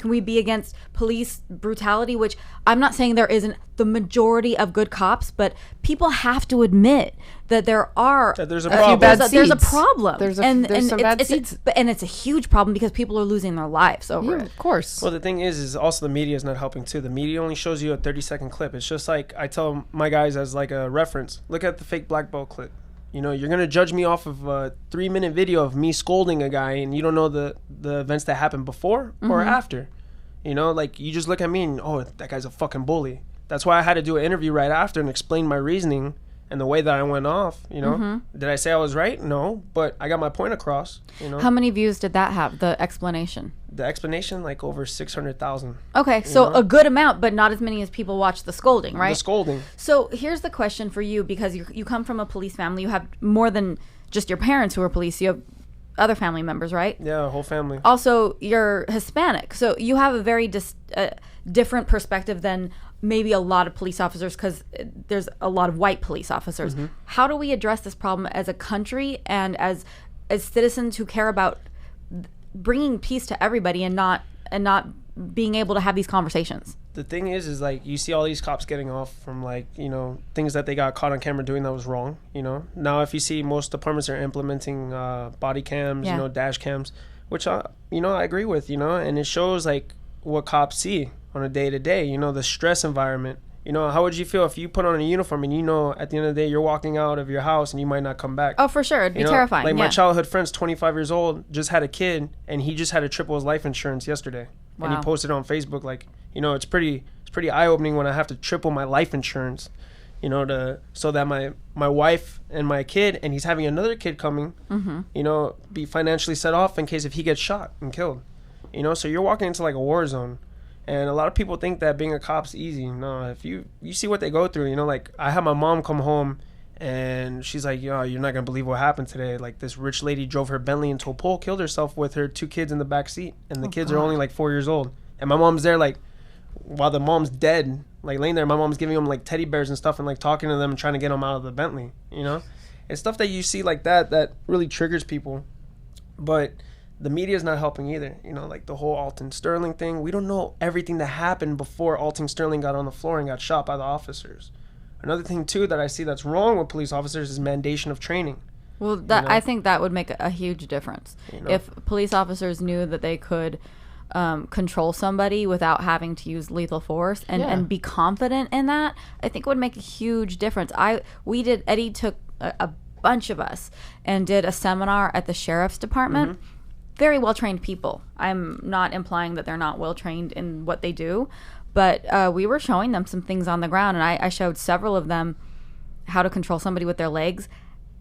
Can we be against police brutality, which I'm not saying there isn't the majority of good cops, but people have to admit that there's a problem. There's a problem. There's some bad seeds. And it's a huge problem because people are losing their lives over it. Of course. Well, the thing is also the media is not helping too. The media only shows you a 30-second clip. It's just like I tell my guys as like a reference, look at the fake black belt clip. You know, you're going to judge me off of a 3-minute video of me scolding a guy and you don't know the events that happened before or after. You know, like you just look at me and, oh, that guy's a fucking bully. That's why I had to do an interview right after and explain my reasoning and the way that I went off, you know. Did I say I was right? No, but I got my point across, you know. How many views did that have, the explanation? The explanation, like over 600,000. Okay, so a good amount, but not as many as people watch the scolding, right? The scolding. So here's the question for you, because you come from a police family. You have more than just your parents who are police. You have other family members, right? Yeah, a whole family. Also, you're Hispanic, so you have a very different perspective than maybe a lot of police officers, because there's a lot of white police officers. How do we address this problem as a country and as citizens who care about bringing peace to everybody and not being able to have these conversations? The thing is like you see all these cops getting off from like, you know, things that they got caught on camera doing that was wrong, you know. Now if you see most departments are implementing body cams, you know, dash cams, which you know, I agree with, you know, and it shows like what cops see on a day-to-day, you know, the stress environment. You know, how would you feel if you put on a uniform and you know at the end of the day you're walking out of your house and you might not come back? Oh, for sure. It'd be terrifying. Like my childhood friend's 25 years old, just had a kid, and he just had to triple his life insurance yesterday. Wow. And he posted on Facebook, like, you know, it's pretty eye-opening when I have to triple my life insurance, you know, so that my wife and my kid, and he's having another kid coming, you know, be financially set off in case if he gets shot and killed. You know, so you're walking into like a war zone. And a lot of people think that being a cop's easy. No, if you see what they go through, you know, like I had my mom come home and she's like, yo, you're not going to believe what happened today. Like this rich lady drove her Bentley into a pole, killed herself with her 2 kids in the back seat. And the kids are only like 4 years old. And my mom's there like, while the mom's dead, like laying there, my mom's giving them like teddy bears and stuff and like talking to them and trying to get them out of the Bentley, you know. It's stuff that you see like that really triggers people. But the media is not helping either, you know, like the whole Alton Sterling thing. We don't know everything that happened before Alton Sterling got on the floor and got shot by the officers. Another thing, too, that I see that's wrong with police officers is mandation of training. Well, I think that would make a huge difference. You know? If police officers knew that they could control somebody without having to use lethal force and be confident in that, I think it would make a huge difference. Eddie took a bunch of us and did a seminar at the sheriff's department. Very well-trained people. I'm not implying that they're not well-trained in what they do, but we were showing them some things on the ground, and I showed several of them how to control somebody with their legs.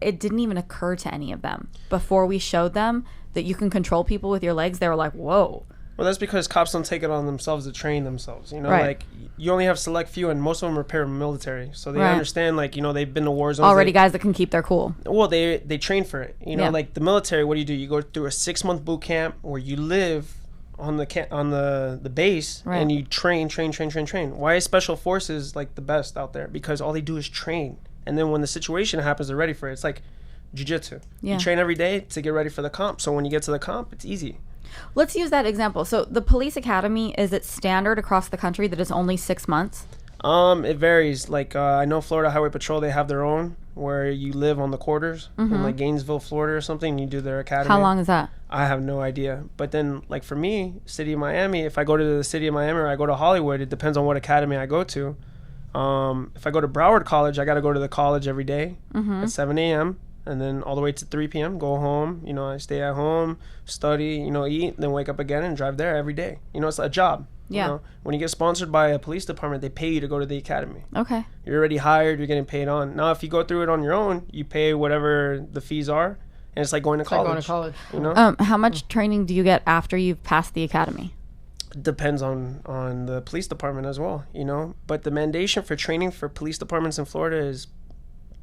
It didn't even occur to any of them. Before we showed them that you can control people with your legs, they were like, whoa. Well, that's because cops don't take it on themselves to train themselves. You know, right. Like you only have select few, and most of them are paramilitary, so they understand. Like, you know, they've been to war zones. Already, guys that can keep their cool. Well, they train for it. You know, like the military. What do? You go through a 6-month boot camp where you live on the base and you train. Why is special forces like the best out there? Because all they do is train, and then when the situation happens, they're ready for it. It's like jiu-jitsu. You train every day to get ready for the comp. So when you get to the comp, it's easy. Let's use that example. So the police academy, is it standard across the country that it's only 6 months? It varies. Like I know Florida Highway Patrol, they have their own where you live on the quarters in like Gainesville, Florida or something, and you do their academy. How long is that? I have no idea. But then like for me, city of Miami, if I go to the city of Miami or I go to Hollywood, it depends on what academy I go to. If I go to Broward College, I got to go to the college every day at 7 a.m. and then all the way to 3 p.m., go home. You know, I stay at home, study, you know, eat, then wake up again and drive there every day. You know, it's a job. Yeah. You know? When you get sponsored by a police department, they pay you to go to the academy. Okay. You're already hired. You're getting paid on. Now, if you go through it on your own, you pay whatever the fees are, and it's like going to college. You know? How much training do you get after you've passed the academy? Depends on the police department as well, you know. But the mandation for training for police departments in Florida is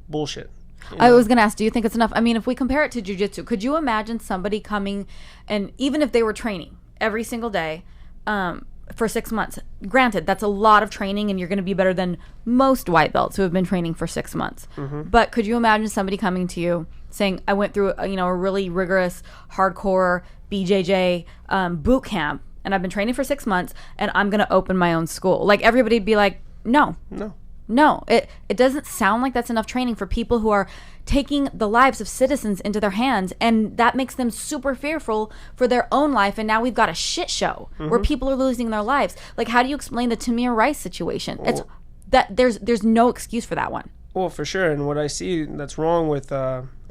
bullshit. You know? I was going to ask, do you think it's enough? I mean, if we compare it to jiu-jitsu, could you imagine somebody coming and even if they were training every single day for 6 months, granted, that's a lot of training and you're going to be better than most white belts who have been training for 6 months. But could you imagine somebody coming to you saying, I went through a really rigorous, hardcore BJJ boot camp and I've been training for 6 months, and I'm going to open my own school. Like, everybody'd be like, no. It doesn't sound like that's enough training for people who are taking the lives of citizens into their hands, and that makes them super fearful for their own life. And now we've got a shit show where people are losing their lives. Like, how do you explain the Tamir Rice situation? It's that there's no excuse for that one. Well, for sure. And what I see that's wrong with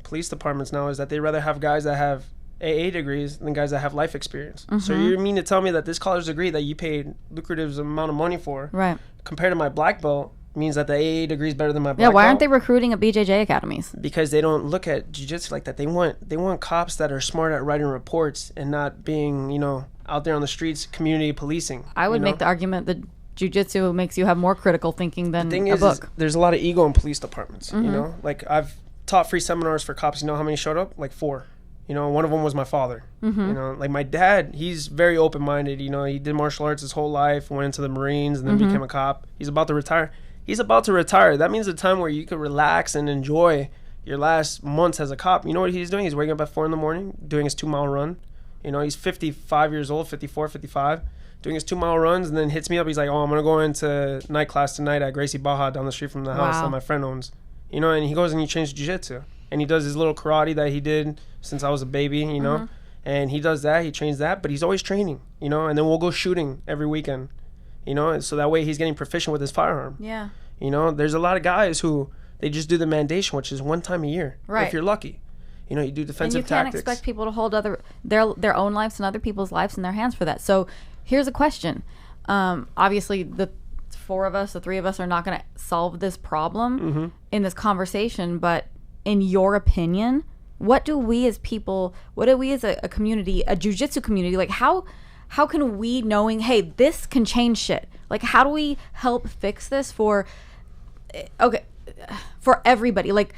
police departments now is that they rather have guys that have AA degrees than guys that have life experience. So you mean to tell me that this college degree that you paid lucrative amount of money for, right, compared to my black belt, means that the AA degree is better than my black belt? Yeah, why aren't belt? they recruiting at BJJ academies? Because they don't look at jiu-jitsu like that. They want cops that are smart at writing reports and not being, out there on the streets, community policing. I would make the argument that jiu-jitsu makes you have more critical thinking than a book. Is there's a lot of ego in police departments, Like, I've taught free seminars for cops. You know how many showed up? Like 4. One of them was my father. Like, my dad, he's very open-minded. He did martial arts his whole life, went into the Marines, and then became a cop. He's about to retire. That means a time where you could relax and enjoy your last months as a cop. You know what he's doing? He's waking up at 4 a.m, doing his 2-mile run. He's 55 years old, 54, 55, doing his 2-mile runs, and then hits me up. He's like, I'm going to go into night class tonight at Gracie Baja down the street from the house that my friend owns. And he goes and he trains jiu-jitsu. And he does his little karate that he did since I was a baby, And he does that, he trains that, but he's always training, And then we'll go shooting every weekend. So that way he's getting proficient with his firearm. Yeah. There's a lot of guys who they just do the mandation, which is 1 time a year. Right. If you're lucky. You do defensive tactics. And you can't expect people to hold their own lives and other people's lives in their hands for that. So here's a question. Obviously, the 3 of us are not going to solve this problem in this conversation, but in your opinion, what do we as people, a community, a jiu-jitsu community, like how can we, knowing, hey, this can change shit, like how do we help fix this for everybody? Like,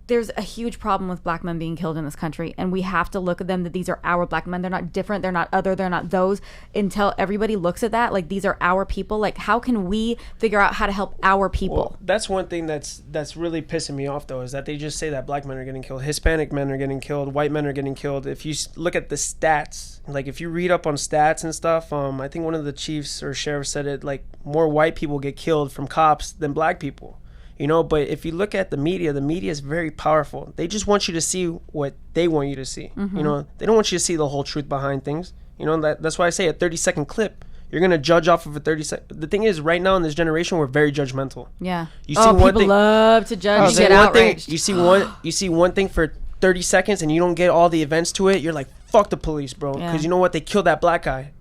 there's a huge problem with black men being killed in this country, and we have to look at them that these are our black men. They're not different, they're not other, they're not those, until everybody looks at that like these are our people. Like, how can we figure out how to help our people? Well, that's one thing that's really pissing me off, though, is that they just say that black men are getting killed, Hispanic men are getting killed, white men are getting killed. If you look at the stats, like if you read up on stats and stuff, I think one of the chiefs or sheriffs said it, like, more white people get killed from cops than black people. But if you look at the media is very powerful. They just want you to see what they want you to see. They don't want you to see the whole truth behind things. That's why I say a 30-second clip, you're going to judge off of a 30-second. The thing is, right now in this generation, we're very judgmental. Yeah. You see one people thing, love to judge. You Get outraged. You see one thing for 30 seconds and you don't get all the events to it. You're like, fuck the police, bro. Because you know what? They killed that black guy.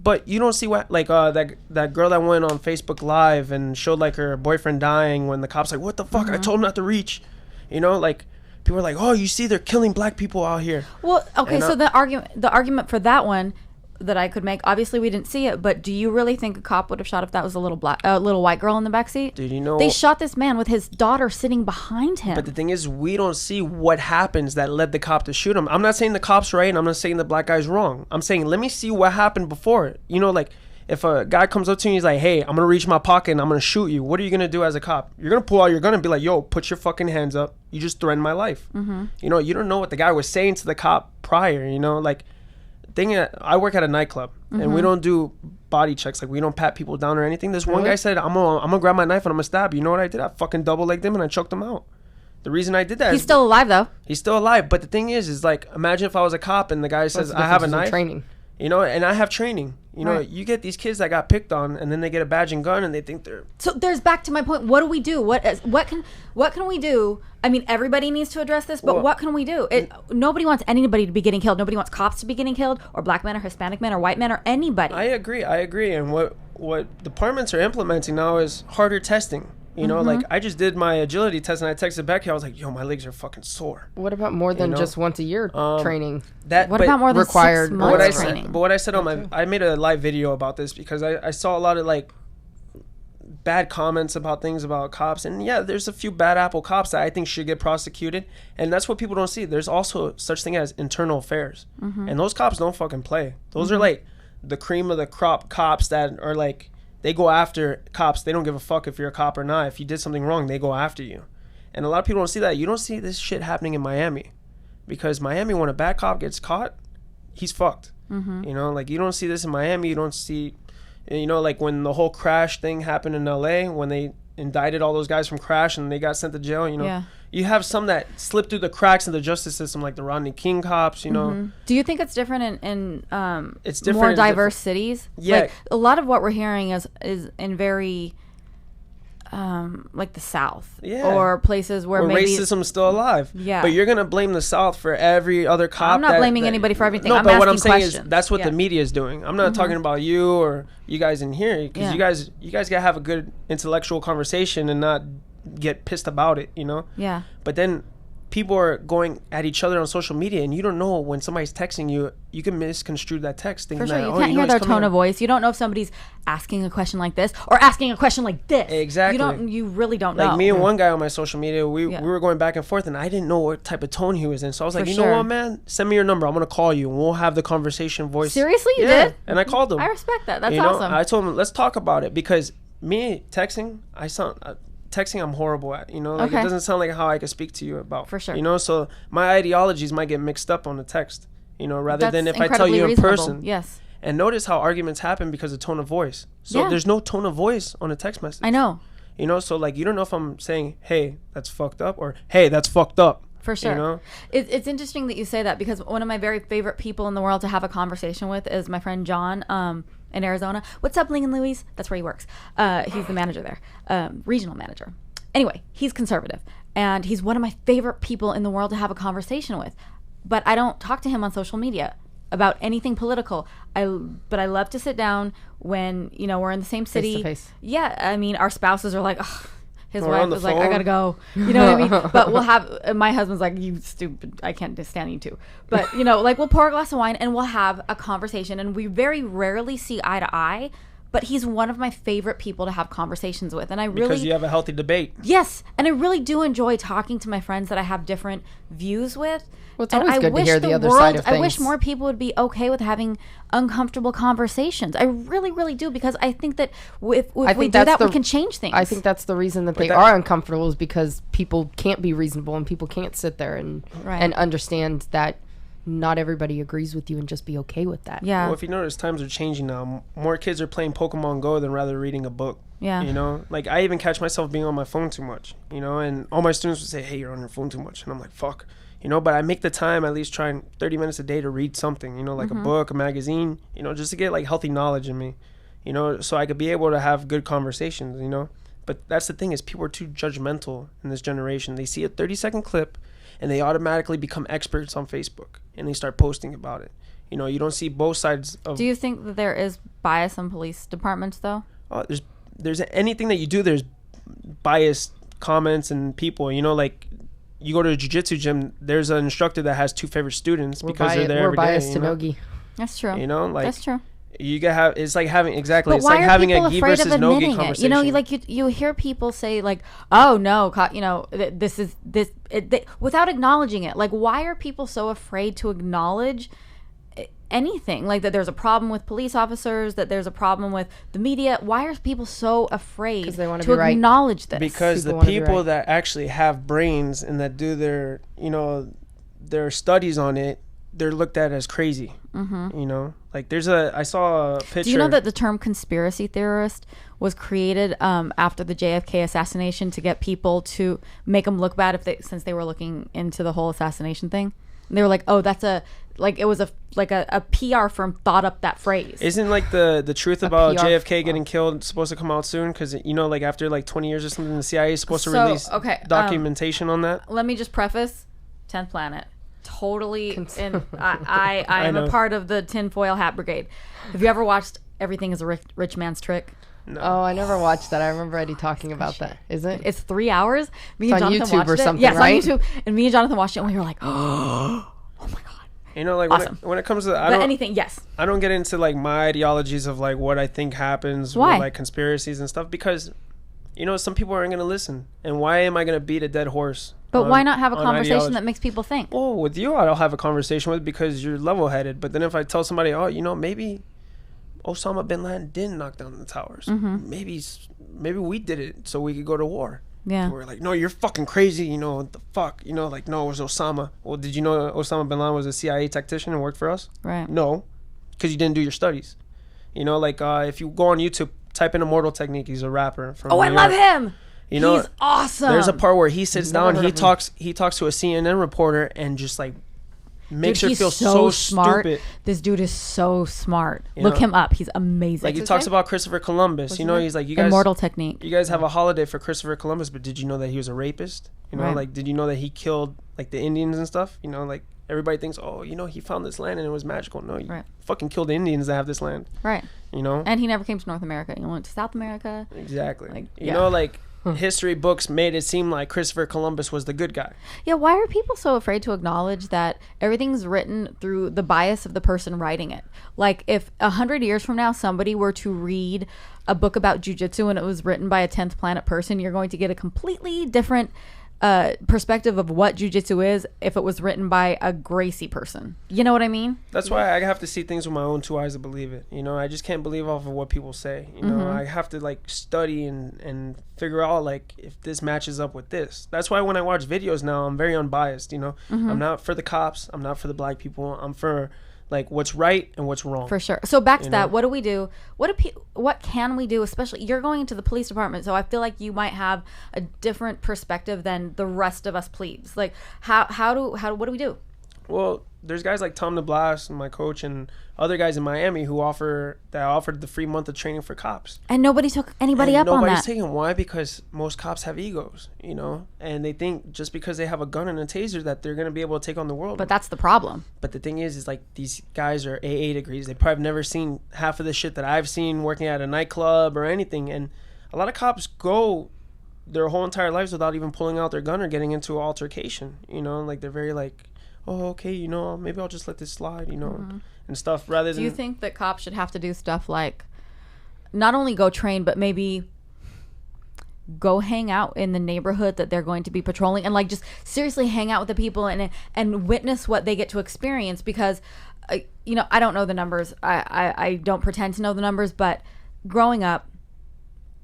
But you don't see what, like, that girl that went on Facebook Live and showed like her boyfriend dying when the cops like, what the fuck? I told him not to reach. Like, people are like, oh, you see, they're killing black people out here. Well, okay, so the argument for that one that I could make, obviously we didn't see it, but do you really think a cop would have shot if that was a little white girl in the backseat? Dude, they shot this man with his daughter sitting behind him. But the thing is, we don't see what happens that led the cop to shoot him. I'm not saying the cop's right, and I'm not saying the black guy's wrong. I'm saying, let me see what happened before it. Like, if a guy comes up to you and he's like, hey, I'm gonna reach my pocket and I'm gonna shoot you, what are you gonna do as a cop? You're gonna pull out your gun and be like, yo, put your fucking hands up. You just threatened my life. You don't know what the guy was saying to the cop prior. Like, I work at a nightclub and we don't do body checks. Like, we don't pat people down or anything. This one guy said, I'm gonna grab my knife and I'm gonna stab you. You know what I did? I fucking double-legged him and I choked him out. The reason I did that, he's still alive though. He's still alive. But the thing is like, imagine if I was a cop and the guy says, I have a knife. Training. And I have training. Right. You get these kids that got picked on and then they get a badge and gun and they think they're... So there's back to my point. What do we do? What can we do? I mean, everybody needs to address this, but what can we do? Nobody wants anybody to be getting killed. Nobody wants cops to be getting killed, or black men or Hispanic men or white men or anybody. I agree. And what departments are implementing now is harder testing. Like, I just did my agility test and I texted Becky. I was like, yo, my legs are fucking sore. What about more than just once a year training? What about more than required 6 months training? But what I said I made a live video about this because I saw a lot of like bad comments about things about cops. And yeah, there's a few bad apple cops that I think should get prosecuted. And that's what people don't see. There's also such thing as internal affairs. And those cops don't fucking play. Those are like the cream of the crop cops that are like, they go after cops. They don't give a fuck if you're a cop or not. If you did something wrong, they go after you. And a lot of people don't see that. You don't see this shit happening in Miami. Because Miami, when a bad cop gets caught, he's fucked. You know, like you don't see this in Miami. You don't see, you know, like when the whole Crash thing happened in LA, when they indicted all those guys from Crash and they got sent to jail, you know, you have some that slip through the cracks in the justice system, like the Rodney King cops, you know. Do you think it's different in it's different more in diverse cities? Yeah. Like, a lot of what we're hearing is in very like the South, or places where maybe racism's still alive. Yeah, but you're gonna blame the South for every other cop. I'm not blaming anybody for everything. No, I'm but what I'm asking saying questions. is that's what the media is doing. I'm not talking about you or you guys in here, because you guys gotta have a good intellectual conversation and not get pissed about it, you know. Yeah. But then people are going at each other on social media, and you don't know when somebody's texting you. You can misconstrue that text. For sure, you can't hear their tone of voice. You don't know if somebody's asking a question like this or asking a question like this. Exactly. You really don't know. Like me and one guy on my social media, we were going back and forth, and I didn't know what type of tone he was in. So I was like, you know what, man? Send me your number. I'm gonna call you, and we'll have the conversation voice. Seriously, you did? And I called him. I respect that. That's awesome. awesome. I told him, let's talk about it, because me texting, texting I'm horrible at, you know, like it doesn't sound like how I could speak to you about, for sure, you know, so my ideologies might get mixed up on the text, you know, rather than if I tell you in reasonable. person. Yes. And notice how arguments happen because of tone of voice. So there's no tone of voice on a text message. I know. You know, so like you don't know if I'm saying, hey, that's fucked up, or hey, that's fucked up. For sure. You know? It's interesting that you say that, because one of my very favorite people in the world to have a conversation with is my friend John in Arizona. What's up, Ling and Louise? That's where he works. He's the manager there, regional manager. Anyway, he's conservative, and he's one of my favorite people in the world to have a conversation with. But I don't talk to him on social media about anything political. But I love to sit down when, you know, we're in the same city. Face to face. Yeah, I mean, our spouses are like, ugh. His We're wife on the was like, I phone. gotta go. You know what I mean? But we'll have, my husband's like, you stupid, I can't stand you too. But, you know, like we'll pour a glass of wine and we'll have a conversation, and we very rarely see eye to eye. But he's one of my favorite people to have conversations with. And I really... Because you have a healthy debate. Yes. And I really do enjoy talking to my friends that I have different views with. Well, it's always good to hear the other side of things. I wish more people would be okay with having uncomfortable conversations. I really, really do. Because I think that if we do that, we can change things. I think that's the reason that they are uncomfortable, is because people can't be reasonable and people can't sit there and understand that not everybody agrees with you and just be okay with that. Yeah. Well, if you notice, times are changing now. More kids are playing Pokemon Go than rather reading a book. Yeah. You know, like I even catch myself being on my phone too much, you know, and all my students would say, hey, you're on your phone too much. And I'm like, fuck, you know, but I make the time, at least trying 30 minutes a day to read something, you know, like a book, a magazine, you know, just to get like healthy knowledge in me, you know, so I could be able to have good conversations, you know. But that's the thing, is people are too judgmental in this generation. They see a 30-second clip and they automatically become experts on Facebook and they start posting about it. You know, you don't see both sides of... Do you think that there is bias in police departments, though? There's anything that you do, there's biased comments and people, you know, like you go to a jiu-jitsu gym, there's an instructor that has two favorite students because they're there every day. We're biased to Nogi. That's true. You know, like... That's true. You can have, it's like having, exactly, but it's like having a people gi afraid versus of no gi admitting conversation. it? You know, like you hear people say like, oh no, you know, without acknowledging it. Like, why are people so afraid to acknowledge anything? Like that there's a problem with police officers, that there's a problem with the media. Why are people so afraid they want to acknowledge this? Because the people that actually have brains and that do their, you know, their studies on it, they're looked at as crazy. You know, like I saw a picture. Do you know that the term conspiracy theorist was created after the JFK assassination to get people to make them look bad since they were looking into the whole assassination thing? And they were like, oh, it was a PR firm thought up that phrase. Isn't like the truth about JFK getting killed supposed to come out soon? Because, you know, like after like 20 years or something, the CIA is supposed to release documentation on that. Let me just preface, 10th Planet. Totally, and I am a part of the tinfoil hat brigade. Have you ever watched Everything is a Rich Man's Trick? No. Oh, I never watched that. I remember Eddie talking about that. Is it? It's 3 hours. Me it's and on Jonathan YouTube watched or it. something, yes, right? on YouTube. And me and Jonathan watched it, and we were like, oh my god. You know, like awesome. when it comes to I don't get into like my ideologies of like what I think happens with like conspiracies and stuff, because, you know, some people aren't going to listen. And why am I going to beat a dead horse? But why not have a conversation that makes people think? Well, with you, I'll have a conversation with, because you're level-headed. But then if I tell somebody, oh, you know, maybe Osama bin Laden didn't knock down the towers. Maybe we did it so we could go to war. Yeah. So we're like, no, you're fucking crazy. You know, what the fuck? You know, like, no, it was Osama. Well, did you know Osama bin Laden was a CIA tactician and worked for us? Right. No. because you didn't do your studies. You know, like if you go on YouTube, type in Immortal Technique. He's a rapper from I New love York. him. You know, he's awesome. There's a part where he sits down, heard he of him. talks to a CNN reporter and just like makes Dude, her he's feel so so smart. stupid. This dude is so smart. You Look know? him up. He's amazing. Like he his talks name? about Christopher Columbus. You know, he's like, you guys, Immortal Technique. you guys have a holiday for Christopher Columbus, but did you know that he was a rapist? You know, Right. like did you know that he killed like the Indians and stuff? You know, like everybody thinks, oh, you know, he found this land and it was magical. No, you Right. fucking killed the Indians that have this land. Right. You know, And he never came to North America. He went to South America. exactly. Like, you yeah. know, like history books made it seem like Christopher Columbus was the good guy. Yeah, why are people so afraid to acknowledge that everything's written through the bias of the person writing it? Like, if 100 years from now somebody were to read a book about jujitsu and it was written by a 10th planet person, you're going to get a completely different perspective of what jujitsu is if it was written by a Gracie person. You know what I mean? That's why I have to see things with my own two eyes to believe it. You know, I just can't believe off of what people say. You know, I have to like study and figure out like if this matches up with this. That's why when I watch videos now, I'm very unbiased. You know, I'm not for the cops. I'm not for the black people. I'm for like what's right and what's wrong. For sure. So back to You that, know? what do we do? What can we do? Especially you're going into the police department, so I feel like you might have a different perspective than the rest of us plebes. Like what do we do? Well, there's guys like Tom DeBlas, my coach, and other guys in Miami who offered the free month of training for cops. And nobody took anybody And up on nobody's that. taking. Why? Because most cops have egos, you know, and they think just because they have a gun and a taser that they're gonna be able to take on the world. But that's the problem. But the thing is like these guys are AA degrees. They probably have never seen half of the shit that I've seen working at a nightclub or anything. And a lot of cops go their whole entire lives without even pulling out their gun or getting into an altercation. You know, like they're very like, oh, okay, you know, maybe I'll just let this slide, you know, and stuff. Rather Do than you think that cops should have to do stuff like not only go train, but maybe go hang out in the neighborhood that they're going to be patrolling and like just seriously hang out with the people and witness what they get to experience? Because you know, I don't know the numbers. I don't pretend to know the numbers, but growing up,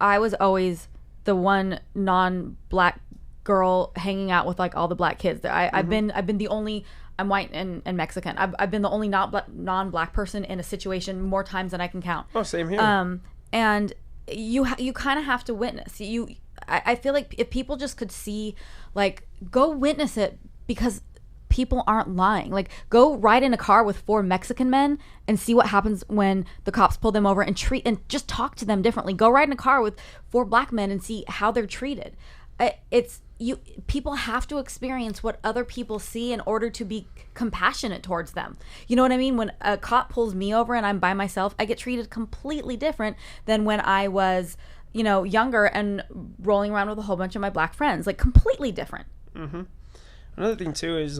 I was always the one non-black girl hanging out with like all the black kids. I've been the only. I'm white and Mexican. I've been the only non-black person in a situation more times than I can count. Oh, same here. And you kind of have to witness. I feel like if people just could see, like, go witness it, because people aren't lying. Like, go ride in a car with 4 Mexican men and see what happens when the cops pull them over and just talk to them differently. Go ride in a car with 4 black men and see how they're treated. People have to experience what other people see in order to be compassionate towards them. You know what I mean? When a cop pulls me over and I'm by myself, I get treated completely different than when I was, you know, younger and rolling around with a whole bunch of my black friends. Like, completely different. Another thing too is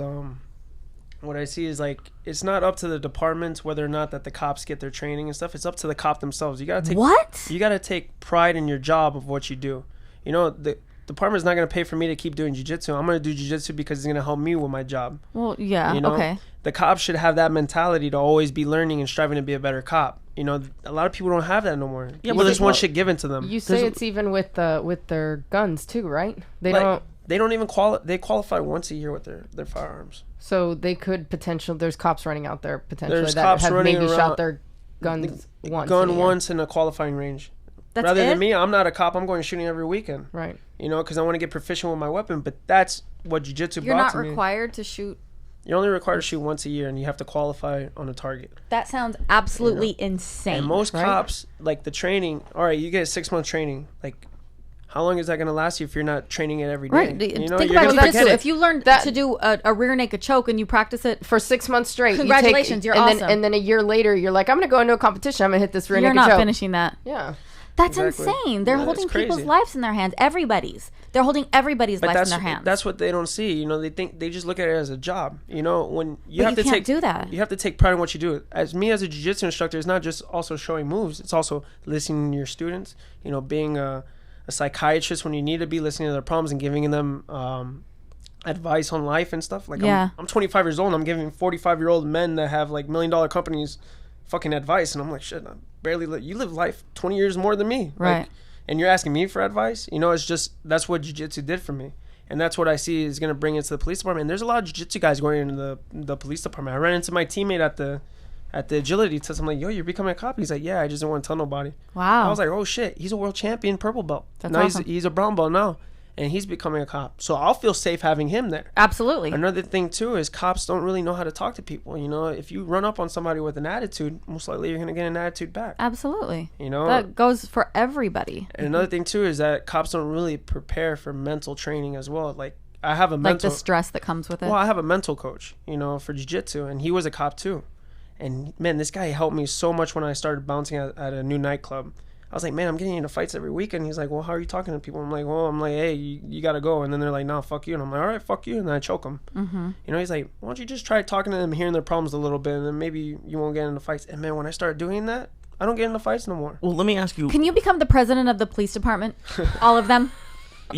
what I see is like it's not up to the departments whether or not that the cops get their training and stuff. It's up to the cop themselves. You gotta take pride in your job of what you do. You know, the department's not going to pay for me to keep doing jiu-jitsu. I'm going to do jiu-jitsu because it's going to help me with my job. Well, yeah, you know? okay. The cops should have that mentality to always be learning and striving to be a better cop. You know, a lot of people don't have that no more. Yeah, but there's one shit given to them. You say it's even with their guns too, right? They like, they don't even they qualify once a year with their firearms. So they could there's cops running out there potentially There's that cops have running maybe around, shot their guns once. Once in a qualifying range. That's Rather it? than me, I'm not a cop. I'm going shooting every weekend. Right. You know, because I want to get proficient with my weapon. But that's what jiu-jitsu You're brought not to me. required to shoot. You're only required to shoot once a year, and you have to qualify on a target. That sounds absolutely insane. And most right? cops, like the training, all right, you get a 6-month training. Like, how long is that going to last you if you're not training it every day? Right. You know, Think you're about gonna jiu-jitsu. forget it. If you learn to do a rear naked choke and you practice it For 6 months straight. Congratulations, you're and awesome. And then a year later, you're like, I'm going to go into a competition. I'm going to hit this rear you're naked not choke. finishing that. Yeah. That's Exactly. insane. They're Yeah, holding it's crazy. people's lives in their hands. Everybody's. They're holding everybody's life in their hands. That's what they don't see. You know, they just look at it as a job. You know, when you But have you to can't do that. You have to take pride in what you do. As a jiu-jitsu instructor, it's not just also showing moves. It's also listening to your students. You know, being a psychiatrist when you need to be, listening to their problems and giving them advice on life and stuff. Like, Yeah. I'm 25 years old and I'm giving 45-year-old men that have like $1 million companies fucking advice, and I'm like, shit, you live life 20 years more than me. Right. Like, and you're asking me for advice. You know, it's just, that's what jiu-jitsu did for me. And that's what I see is going to bring into the police department. And there's a lot of jiu-jitsu guys going into the police department. I ran into my teammate at the at the agility test. I'm like, yo, you're becoming a cop? He's like, yeah, I just didn't want to tell nobody. Wow. I was like, oh shit, he's a world champion purple belt. That's now awesome. he's a brown belt now, and he's becoming a cop. So I'll feel safe having him there. Absolutely. Another thing too is cops don't really know how to talk to people. You know, if you run up on somebody with an attitude, most likely you're gonna get an attitude back. Absolutely. You know, that goes for everybody. and another thing too is that cops don't really prepare for mental training as well. Like I have a Like mental, the stress that comes with it. well, I have a mental coach, you know, for jiu-jitsu, and he was a cop too. And man, this guy helped me so much when I started bouncing at a new nightclub. I was like, man, I'm getting into fights every weekend. He's like, well, how are you talking to people? I'm like, well, hey, you got to go. And then they're like, no, fuck you. And I'm like, all right, fuck you. And then I choke them. Mm-hmm. You know, he's like, why don't you just try talking to them, hearing their problems a little bit, and then maybe you won't get into fights. And man, when I started doing that, I don't get into fights no more. Well, let me ask you. Can you become the president of the police department? All of them?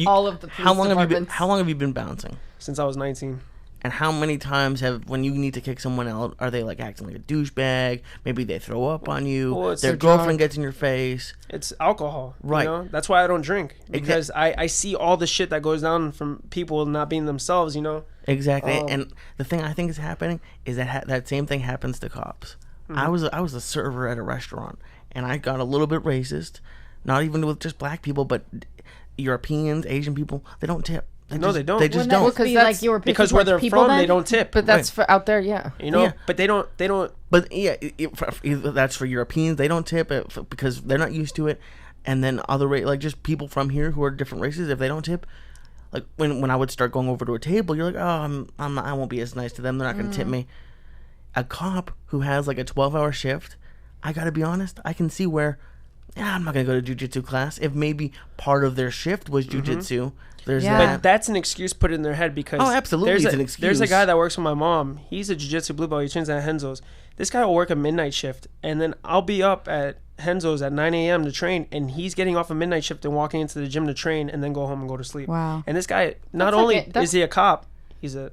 All of the police how long departments. how long have you been bouncing? Since I was 19. And how many times when you need to kick someone out, are they like acting like a douchebag? Maybe they throw up on you. Well, it's their their girlfriend job. gets in your face. It's alcohol. Right. You know? That's why I don't drink. Because I see all the shit that goes down from people not being themselves, you know? Exactly. And the thing I think is happening is that that same thing happens to cops. I was a server at a restaurant, and I got a little bit racist, not even with just black people, but Europeans, Asian people. They don't tip. They No, they don't. They just Wouldn't that don't. just be Because like that's- you were Because where they're from, they don't tip. But that's for out there, yeah. You know? Yeah. But they don't. But yeah, that's for Europeans. They don't tip it because they're not used to it. And then like just people from here who are different races, if they don't tip, like when I would start going over to a table, you're like, oh, I won't be as nice to them. They're not gonna tip me. A cop who has like a 12-hour shift, I gotta be honest, I can see where, I'm not gonna go to jiu-jitsu class if maybe part of their shift was jiu-jitsu. There's Yeah. that. But that's an excuse put in their head because Oh, absolutely, there's it's a, an excuse. There's a guy that works with my mom. He's a jiu-jitsu blue belt. He trains at Henzo's. This guy will work a midnight shift, and then I'll be up at Henzo's at 9 a.m. to train, and he's getting off a midnight shift and walking into the gym to train, and then go home and go to sleep. Wow. And this guy, not That's only like it. is he a cop, he's a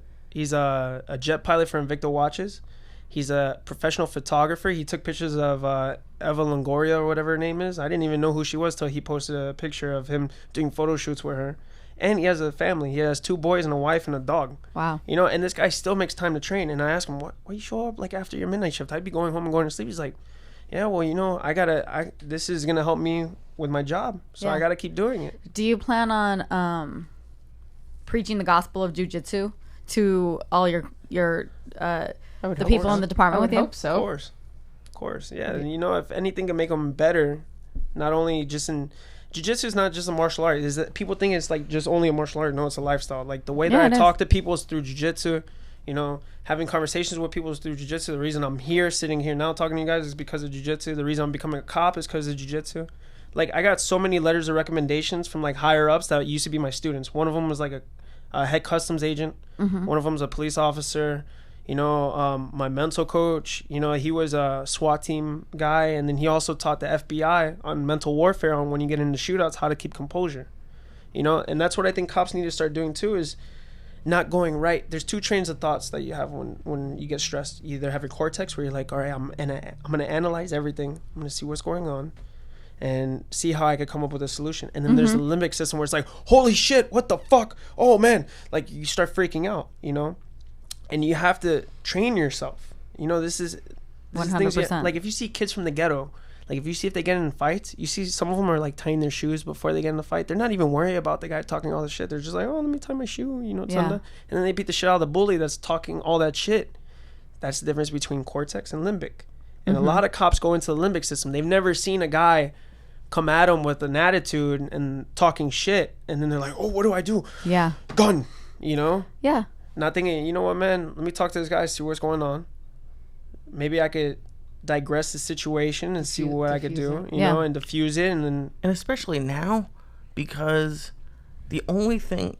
jet pilot for Invicta Watches. He's a professional photographer. He took pictures of Eva Longoria or whatever her name is. I didn't even know who she was till he posted a picture of him doing photo shoots with her. And he has a family. He has 2 boys and a wife and a dog. Wow. You know, and this guy still makes time to train. And I ask him, why you show up like after your midnight shift? I'd be going home and going to sleep. He's like, yeah, well, you know, this is going to help me with my job. So I Yeah. got to keep doing it. Do you plan on preaching the gospel of jiu-jitsu to all your I would the hope people so. in the department I would with you? hope so. Of course. Yeah. And you know, if anything can make them better, not only just in jiu-jitsu is not just a martial art. Is that people think it's like just only a martial art? No, it's a lifestyle. Like the way Yeah, that it I is. talk to people is through jiu-jitsu. You know, having conversations with people is through jiu-jitsu. The reason I'm here, sitting here now talking to you guys is because of jiu-jitsu. The reason I'm becoming a cop is because of jiu-jitsu. Like I got so many letters of recommendations from like higher ups that used to be my students. One of them was like a head customs agent. One of them was a police officer. You know, my mental coach, you know, he was a SWAT team guy. And then he also taught the FBI on mental warfare, on when you get into shootouts, how to keep composure. You know, and that's what I think cops need to start doing too, is not going right. There's 2 trains of thoughts that you have when you get stressed. You either have your cortex where you're like, all right, I'm going to analyze everything. I'm going to see what's going on and see how I could come up with a solution. And then there's the limbic system where it's like, holy shit, what the fuck? Oh man. Like you start freaking out, you know? And you have to train yourself. You know, this is things 100%. like if you see kids from the ghetto, like if you see if they get in fights, you see some of them are like tying their shoes before they get in the fight. They're not even worried about the guy talking all this shit. They're just like, oh, let me tie my shoe, you know, it's Yeah. and then they beat the shit out of the bully that's talking all that shit. That's the difference between cortex and limbic. And a lot of cops go into the limbic system. They've never seen a guy come at them with an attitude and talking shit, and then they're like, oh, what do I do? Yeah. Gun, you know? Yeah. Not thinking, you know what, man, let me talk to this guy, see what's going on. Maybe I could digress the situation and see what I could do, you know, and diffuse it. And especially now, because the only thing,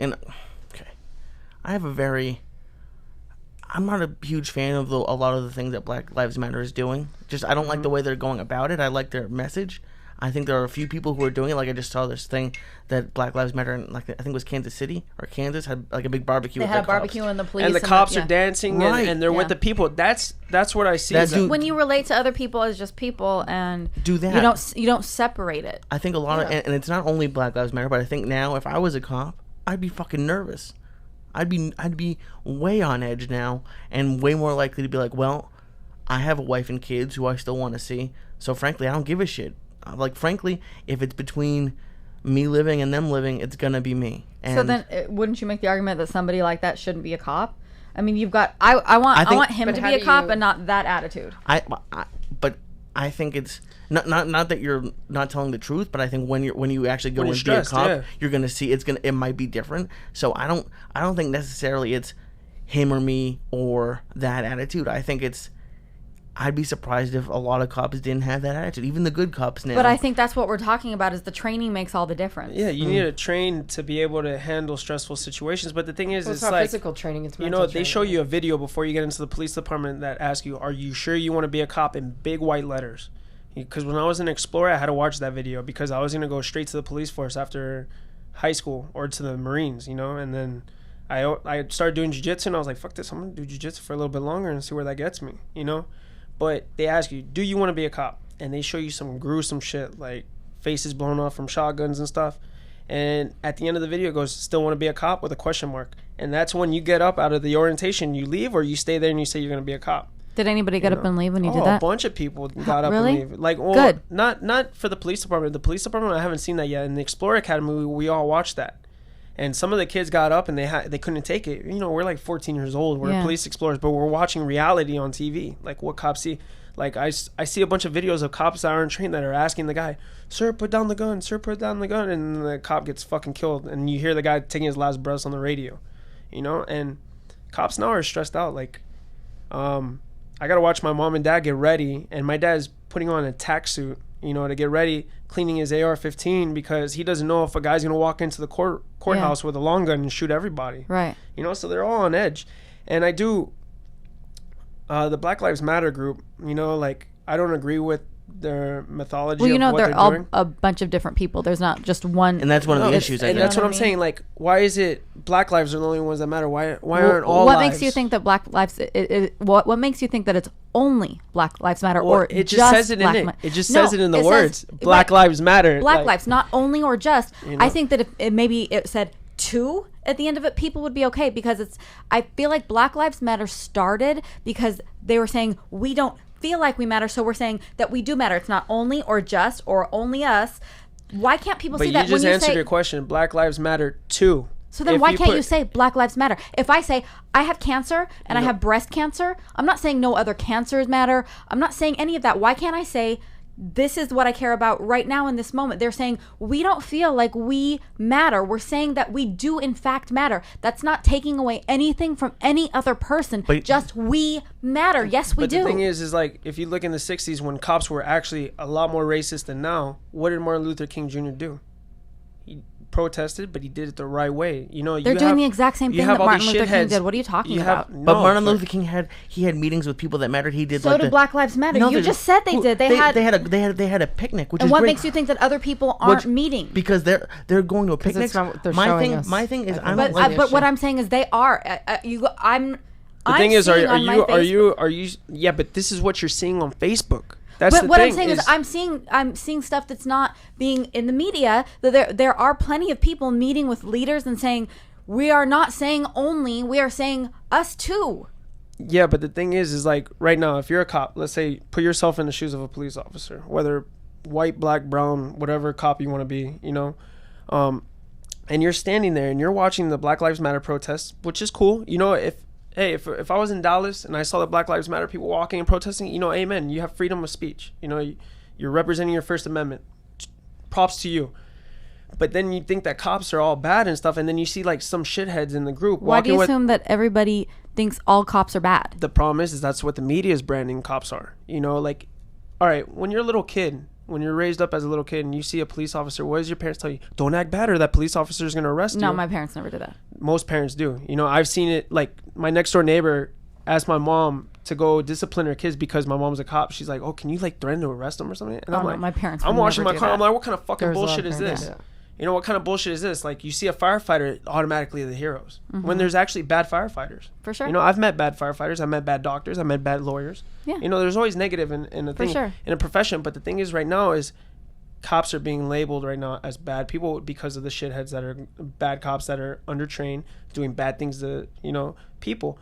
I'm not a huge fan of a lot of the things that Black Lives Matter is doing. Just, I don't like the way they're going about it. I like their message. I think there are a few people who are doing it. Like I just saw this thing that Black Lives Matter, in, like I think it was Kansas City or Kansas, had like a big barbecue. They with had a their barbecue cops. and the police. and the cops yeah. are dancing Right. and they're Yeah. with the people. That's what I see. That is that- dude- When you relate to other people as just people and Do that. you don't separate it. I think a lot of, and it's not only Black Lives Matter, but I think now if I was a cop, I'd be fucking nervous. I'd be way on edge now, and way more likely to be like, well, I have a wife and kids who I still want to see. So frankly, I don't give a shit. Like, frankly, if it's between me living and them living, it's gonna be me. And so then, wouldn't you make the argument that somebody like that shouldn't be a cop? I mean, you've got. I want him to be a cop, and not that attitude. But I think it's not that you're not telling the truth, but I think when you actually go and be a cop, you're gonna see it might be different. So I don't think necessarily it's him or me or that attitude. I think I'd be surprised if a lot of cops didn't have that attitude, even the good cops now. But I think that's what we're talking about, is the training makes all the difference. Yeah, you need to train to be able to handle stressful situations. But the thing is, it's not like physical training, it's mental training. They show you a video before you get into the police department that asks you, are you sure you want to be a cop, in big white letters? Because when I was an Explorer, I had to watch that video because I was going to go straight to the police force after high school or to the Marines, and then I started doing jiu-jitsu, and I was like, fuck this, I'm going to do jiu-jitsu for a little bit longer and see where that gets me, But they ask you, do you want to be a cop? And they show you some gruesome shit, like faces blown off from shotguns and stuff. And at the end of the video, it goes, still want to be a cop, with a question mark. And that's when you get up out of the orientation, you leave, or you stay there and you say you're going to be a cop. Did anybody get up and leave when you did that? A bunch of people got up really? and leave. Like, good. Not for the police department. The police department, I haven't seen that yet. In the Explorer Academy, we all watched that. And some of the kids got up and they couldn't take it. We're like 14 years old. We're police explorers, but we're watching reality on TV, like what cops see. Like, I see a bunch of videos of cops that aren't trained that are asking the guy, sir, put down the gun, sir, put down the gun. And the cop gets fucking killed. And you hear the guy taking his last breaths on the radio, And cops now are stressed out. Like, I got to watch my mom and dad get ready. And my dad's putting on a tack suit, to get ready, cleaning his AR-15 because he doesn't know if a guy's going to walk into the courthouse with a long gun and shoot everybody. Right. So they're all on edge. And I do... the Black Lives Matter group, I don't agree with their mythology. Well, of what they're they're all doing. a bunch of different people. There's not just one. And that's one of the issues. And that's what I'm saying. Like, why is it Black lives are the only ones that matter? Why aren't all what lives? makes you think that Black lives? What makes you think that it's only Black Lives Matter, Well, or it just says it in it. It just says it in the words. Black Lives Matter. Black lives, not only or just. I think that if maybe it said two at the end of it, people would be okay, because I feel like Black Lives Matter started because they were saying we don't feel like we matter, so we're saying that we do matter. It's not only or just or only us. Why can't people see that? But you just answered your question. Black Lives Matter too. So then why can't you say Black Lives Matter? If I say I have cancer and I have breast cancer, I'm not saying no other cancers matter. I'm not saying any of that. Why can't I say this is what I care about right now in this moment? They're saying we don't feel like we matter. We're saying that we do in fact matter. That's not taking away anything from any other person. But just we matter. Yes, we do. But the thing is like, if you look in the 60s when cops were actually a lot more racist than now, what did Martin Luther King Jr. do? He protested, but he did it the right way. They're doing the exact same thing that Martin Luther King did. What are you talking about? But Martin Luther King had meetings with people that mattered. He did. So did Black Lives Matter. You just said they did. They had a picnic, which is great. And what makes you think that other people aren't meeting? Because they're going to a picnic. My thing is, but what I'm saying is they are. The thing is, are you? Yeah, but this is what you're seeing on Facebook. But what I'm saying is I'm seeing stuff that's not being in the media. That there are plenty of people meeting with leaders and saying, we are not saying only, we are saying us too. Yeah, but the thing is like right now, if you're a cop, let's say put yourself in the shoes of a police officer, whether white, black, brown, whatever cop you want to be, and you're standing there and you're watching the Black Lives Matter protests, which is cool. If I was in Dallas and I saw the Black Lives Matter people walking and protesting, amen. You have freedom of speech. You're representing your First Amendment. Props to you. But then you think that cops are all bad and stuff, and then you see like some shitheads in the group. Why do you assume that everybody thinks all cops are bad? The problem is that's what the media is branding cops are. Like, all right, when you're a little kid, when you're raised up as a little kid and you see a police officer, what does your parents tell you? Don't act bad or that police officer is going to arrest you. No, my parents never did that. Most parents do. I've seen it. Like, my next door neighbor asked my mom to go discipline her kids because my mom's a cop. She's like, oh, can you like threaten to arrest them or something? And I'm like, my parents I'm washing my car. That. I'm like, what kind of fucking bullshit is this? Yeah. What kind of bullshit is this? Like, you see a firefighter, automatically the heroes. Mm-hmm. When there's actually bad firefighters. For sure. I've met bad firefighters. I've met bad doctors. I've met bad lawyers. Yeah. There's always negative in a thing, in a profession. But the thing is right now is cops are being labeled right now as bad people because of the shitheads that are bad cops that are undertrained, doing bad things to, people.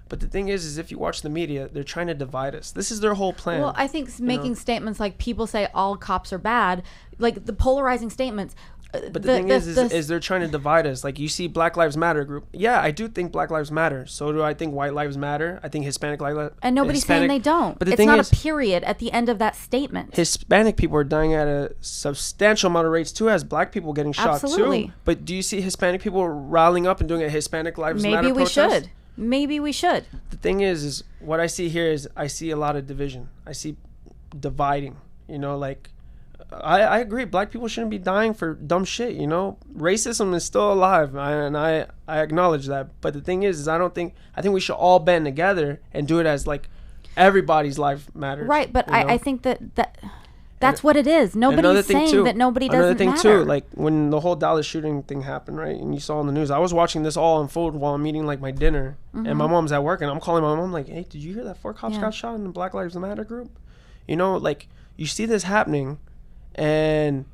But the thing is if you watch the media, they're trying to divide us. This is their whole plan. Well, I think making statements like people say all cops are bad, like the polarizing statements. But the thing is they're trying to divide us. Like, you see Black Lives Matter group. Yeah, I do think Black Lives Matter. So do I think White Lives Matter. I think Hispanic lives. And nobody's saying they don't. But it's not a period at the end of that statement. Hispanic people are dying at a substantial amount of rates too, as Black people getting shot too. But do you see Hispanic people rallying up and doing a Hispanic Lives Matter protest? Maybe we should. The thing is what I see here is I see a lot of division. I see dividing. You know, like, I agree. Black people shouldn't be dying for dumb shit. You know, racism is still alive, and I acknowledge that. But the thing is I think we should all band together and do it as like everybody's life matters. Right, but I think that's what it is. Nobody's saying that nobody doesn't matter. Another thing too, like when the whole Dallas shooting thing happened, right? And you saw on the news, I was watching this all unfold while I'm eating like my dinner, and my mom's at work, and I'm calling my mom like, "Hey, did you hear that 4 cops got shot in the Black Lives Matter group?" You know, like, you see this happening. And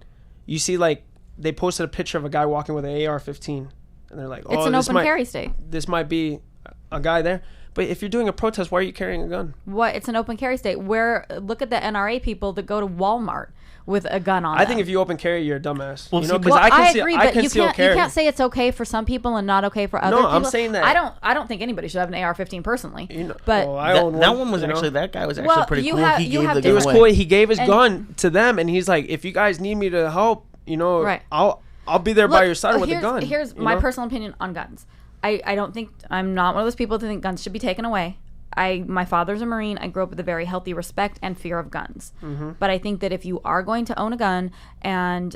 you see, like, they posted a picture of a guy walking with an AR-15, and they're like, "Oh, it's an open carry state. This might be a guy there." But if you're doing a protest, why are you carrying a gun? What? It's an open carry state. Look at the NRA people that go to Walmart with a gun on. I think if you open carry, you're a dumbass. Well, you know, because I agree, but you can't say it's okay for some people and not okay for other people. No, I'm saying that I don't think anybody should have an AR-15 personally. You know, but that one was actually that guy was actually pretty cool. It was cool. He gave his gun to them, and he's like, "If you guys need me to help, you know, I'll be there by your side with the gun." Here's my personal opinion on guns. I don't think, I'm not one of those people that think guns should be taken away. My father's a Marine. I grew up with a very healthy respect and fear of guns. But I think that if you are going to own a gun, and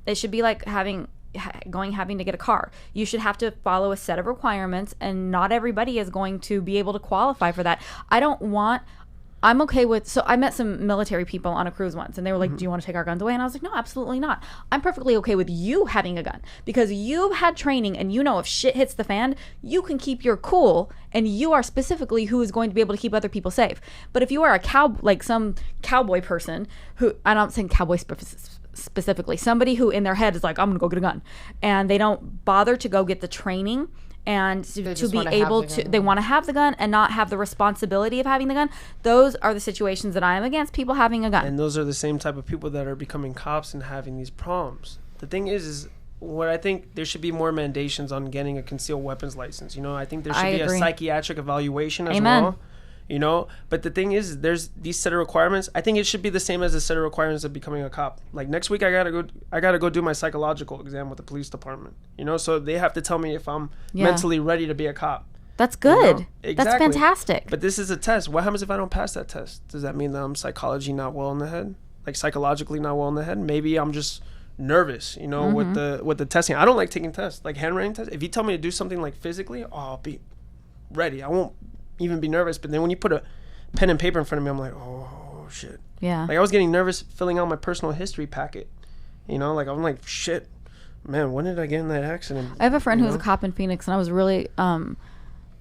it should be like having to get a car. You should have to follow a set of requirements, and not everybody is going to be able to qualify for that. I'm okay with, so I met some military people on a cruise once, and they were like, "Do you want to take our guns away?" And I was like, "No, absolutely not. I'm perfectly okay with you having a gun, because you've had training, and you know if shit hits the fan, you can keep your cool, and you are specifically who is going to be able to keep other people safe. But if you are some cowboy person who, and I'm saying cowboy specifically, somebody who in their head is like, I'm going to go get a gun, and they don't bother to go get the training and to be able to, they want to have the gun and not have the responsibility of having the gun. Those are the situations that I am against people having a gun. And those are the same type of people that are becoming cops and having these problems. The thing is what I think there should be more mandations on getting a concealed weapons license. You know, I think there should be a psychiatric evaluation as well. You know, but the thing is, there's these set of requirements. I think it should be the same as the set of requirements of becoming a cop. Like next week, I gotta go do my psychological exam with the police department. You know, so they have to tell me if I'm mentally ready to be a cop. That's good. You know? Exactly. That's fantastic. But this is a test. What happens if I don't pass that test? Does that mean that I'm psychologically not well in the head? Like psychologically not well in the head? Maybe I'm just nervous, you know, with the testing. I don't like taking tests, like handwriting tests. If you tell me to do something like physically, I'll be ready. I won't even be nervous. But then when you put a pen and paper in front of me, I'm like, oh shit. Yeah. Like I was getting nervous filling out my personal history packet. You know, like I'm like, shit, man, when did I get in that accident? I have a friend who's a cop in Phoenix, and I was really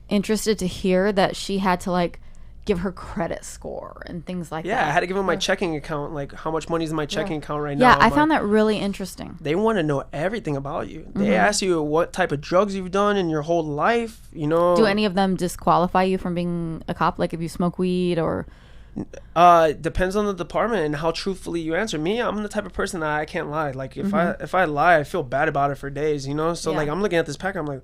interested to hear that she had to like give her credit score and things like that. Yeah, I had to give them my checking account, like how much money's in my checking account right now. Yeah, I found that really interesting. They want to know everything about you. They ask you what type of drugs you've done in your whole life, you know. Do any of them disqualify you from being a cop? Like if you smoke weed or... Depends on the department and how truthfully you answer. Me, I'm the type of person that I can't lie. Like if I lie, I feel bad about it for days, you know. So like I'm looking at this packet, I'm like,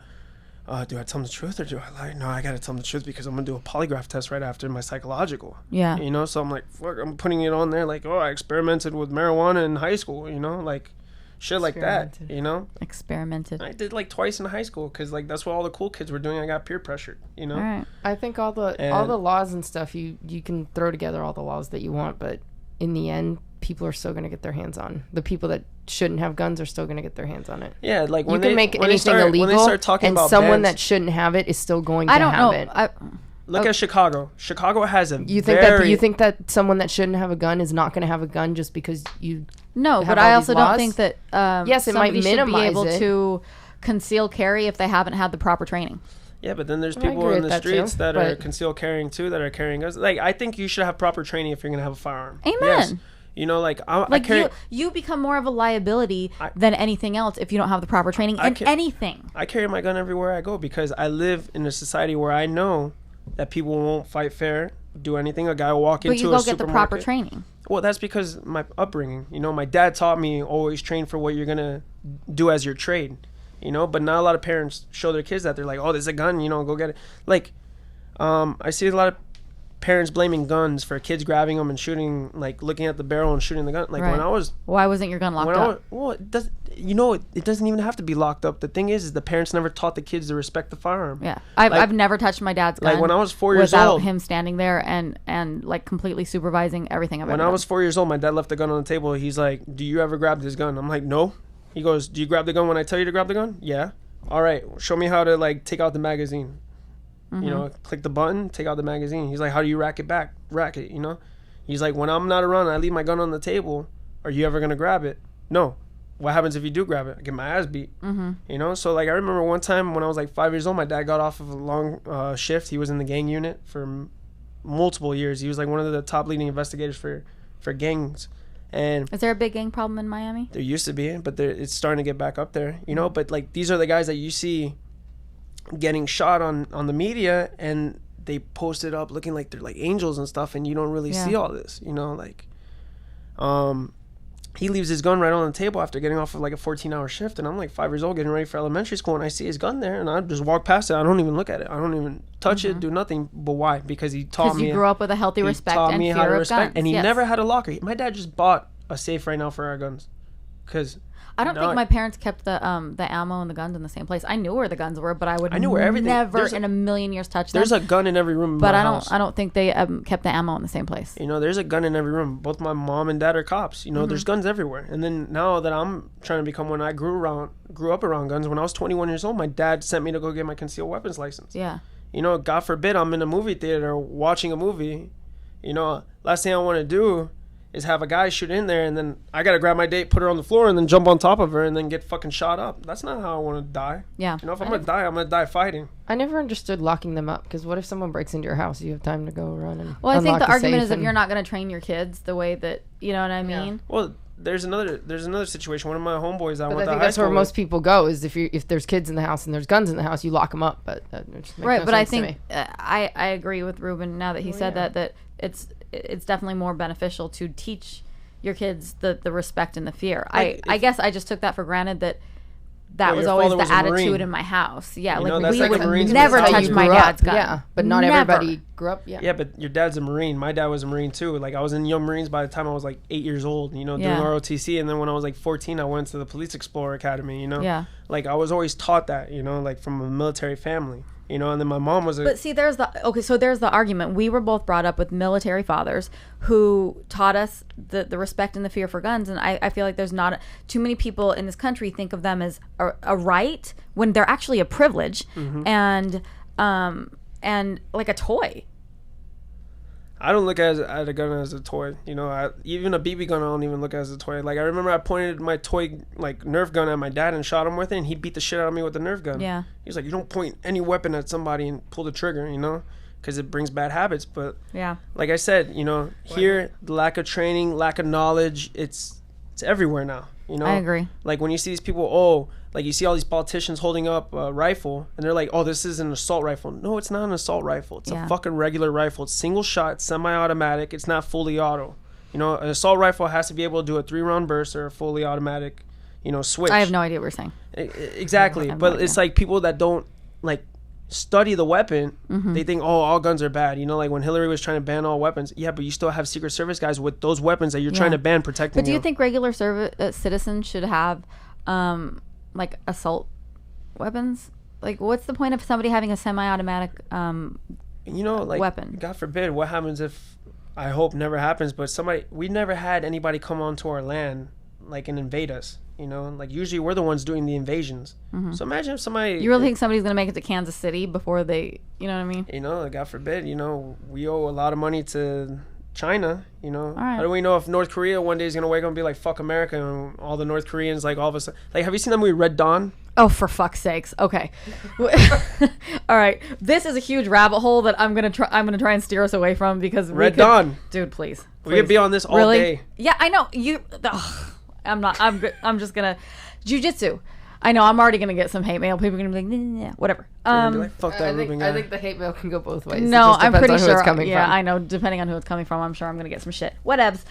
do I tell them the truth or do I lie? No, I gotta tell them the truth because I'm gonna do a polygraph test right after my psychological. Yeah. You know, so I'm like, fuck, I'm putting it on there like, oh, I experimented with marijuana in high school, you know, like shit like that, you know. Experimented. I did like twice in high school because like that's what all the cool kids were doing. I got peer pressured, you know. All right. I think all the laws and stuff, you can throw together all the laws that you want, but in the end, people are still gonna get their hands on. The people that shouldn't have guns are still going to get their hands on it. Yeah, like when you can make anything illegal, when they start talking about someone that shouldn't have it is still going to have it. Look at Chicago. Chicago has a you think that someone that shouldn't have a gun is not going to have a gun just because you no, but I also don't think that yes, it might minimize should be able to conceal carry if they haven't had the proper training. Yeah, but then there's people in the streets that are concealed carrying too, that are carrying guns. Like I think you should have proper training if you're going to have a firearm. Amen. Yes. You know, like you become more of a liability than anything else if you don't have the proper training in anything. I carry my gun everywhere I go because I live in a society where I know that people won't fight fair, do anything. A guy will walk But into you a go get the proper supermarket. training. Well, that's because my upbringing. You know, my dad taught me always train for what you're gonna do as your trade. You know, but not a lot of parents show their kids that. They're like, oh, there's a gun, you know, go get it. Like, I see a lot of parents blaming guns for kids grabbing them and shooting, like looking at the barrel and shooting the gun. Like when I was, why wasn't your gun locked up? Well, it does. You know, it doesn't even have to be locked up. The thing is the parents never taught the kids to respect the firearm. Yeah, I've never touched my dad's gun. Like when I was 4 years without old, him standing there and like completely supervising everything. When I was 4 years old, my dad left the gun on the table. He's like, "Do you ever grab this gun?" I'm like, "No." He goes, "Do you grab the gun when I tell you to grab the gun?" "Yeah." "All right, show me how to like take out the magazine." You know, click the button, take out the magazine. He's like, "How do you rack it, you know?" He's like, "When I'm not around, I leave my gun on the table. Are you ever gonna grab it?" "No." "What happens if you do grab it?" "I get my ass beat." You know, so like I remember one time when I was like 5 years old, my dad got off of a long shift. He was in the gang unit for multiple years. He was like one of the top leading investigators for gangs. And is there a big gang problem in Miami? There used to be, but it's starting to get back up there, you know. But like these are the guys that you see getting shot on the media, and they post it up looking like they're like angels and stuff, and you don't really see all this, you know. Like he leaves his gun right on the table after getting off of like a 14-hour shift, and I'm like 5 years old getting ready for elementary school, and I see his gun there, and I just walk past it. I don't even look at it. I don't even touch it, do nothing. But why? Because he taught me. Because you grew up with a healthy respect and fear of guns. And he never had a locker. My dad just bought a safe right now for our guns, because I don't think my parents kept the ammo and the guns in the same place. I knew where the guns were, but I knew where everything. Never in a million years touch them. There's a gun in every room. But I don't think they kept the ammo in the same place. You know, there's a gun in every room. Both my mom and dad are cops. You know, there's guns everywhere. And then now that I'm trying to become one, I grew up around guns. When I was 21 years old, my dad sent me to go get my concealed weapons license. Yeah. You know, God forbid I'm in a movie theater watching a movie. You know, last thing I want to do is have a guy shoot in there, and then I gotta grab my date, put her on the floor, and then jump on top of her, and then get fucking shot up. That's not how I want to die. Yeah. You know, if I'm gonna die fighting. I never understood locking them up, because what if someone breaks into your house? You have time to go run and Well, I think unlock the argument is safe if you're not going to train your kids the way that, you know what I mean? Well, there's another situation. One of my homeboys that went to high school. I think that's where most people go, is if there's kids in the house and there's guns in the house, you lock them up. But that just makes right, no but I sense to think me. I agree with Ruben now that he said that it's definitely more beneficial to teach your kids the respect and the fear. Like I guess I just took that for granted that was your always father the was a attitude Marine. in my house. Yeah, You like know, that's we like the would Marines never mentality. touch You my grew up, dad's gun. Yeah, but not Never. everybody grew up. Yeah. Yeah, but your dad's a Marine. My dad was a Marine too. Like I was in Young Marines by the time I was like 8 years old, you know, doing ROTC. And then when I was like 14, I went to the Police Explorer Academy, you know. Yeah. Like I was always taught that, you know, like from a military family. You know, and then my mom was But see, there's the argument. We were both brought up with military fathers who taught us the respect and the fear for guns, and I feel like there's not too many people in this country think of them as a right when they're actually a privilege and like a toy. I don't look at a gun as a toy. You know, even a BB gun I don't even look at as a toy. Like I remember I pointed my toy like Nerf gun at my dad and shot him with it, and he'd beat the shit out of me with the Nerf gun. Yeah. He's like, you don't point any weapon at somebody and pull the trigger, you know, because it brings bad habits. But yeah, like I said, you know, here the lack of training, lack of knowledge, it's everywhere now. You know, I agree. Like when you see these people, like you see all these politicians holding up a rifle, and they're like, "Oh, this is an assault rifle." No, it's not an assault rifle. It's a fucking regular rifle. It's single shot, semi-automatic. It's not fully auto. You know, an assault rifle has to be able to do a 3-round burst or a fully automatic, you know, switch. I have no idea what you're saying. Exactly, but it's like people that don't like study the weapon, they think, oh, all guns are bad. You know, like when Hillary was trying to ban all weapons. Yeah, but you still have Secret Service guys with those weapons that you're trying to ban protecting. But do you think regular citizens should have like assault weapons? Like, what's the point of somebody having a semi-automatic you know, like weapon? God forbid, what happens if, I hope never happens, but we never had anybody come onto our land like and invade us. You know, like usually we're the ones doing the invasions. So imagine if somebody... You really think somebody's going to make it to Kansas City before they, you know what I mean? You know, God forbid, you know, we owe a lot of money to China, you know. Right. How do we know if North Korea one day is going to wake up and be like, fuck America, and all the North Koreans, like all of a sudden... Like, have you seen that movie Red Dawn? Oh, for fuck's sakes. Okay. All right. This is a huge rabbit hole that I'm going to try and steer us away from because Dawn. Dude, please. We could be on this all day. Yeah, I know. I'm just gonna jiu-jitsu. I know I'm already gonna get some hate mail. People are gonna be like, nah, whatever. Fuck that Ruben guy. I think the hate mail can go both ways. No, I'm pretty sure. It's coming yeah, from. I know. Depending on who it's coming from, I'm sure I'm gonna get some shit. Whatevs.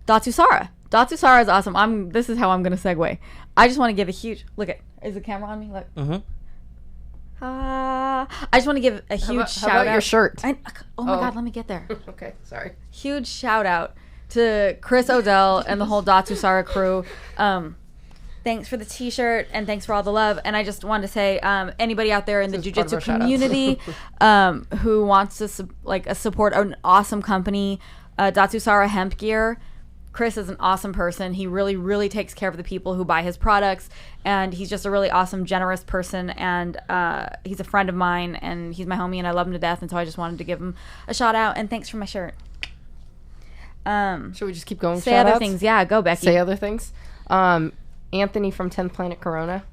Datsusara. Datsusara is awesome. This is how I'm gonna segue. I just want to give a huge look at. Is the camera on me? Look. I just want to give a huge shout how about out. your shirt? Oh my god, let me get there. Okay, sorry. Huge shout out to Chris Odell and the whole Datsusara crew. Thanks for the t-shirt and thanks for all the love. And I just wanted to say, anybody out there in the jiu-jitsu community who wants to support an awesome company, Datsusara Hemp Gear. Chris is an awesome person. He really, really takes care of the people who buy his products, and he's just a really awesome, generous person, and he's a friend of mine, and he's my homie, and I love him to death, and so I just wanted to give him a shout out, and thanks for my shirt. Should we just keep going? Say other things. Yeah, go, Becky. Say other things. Anthony from 10th Planet Corona.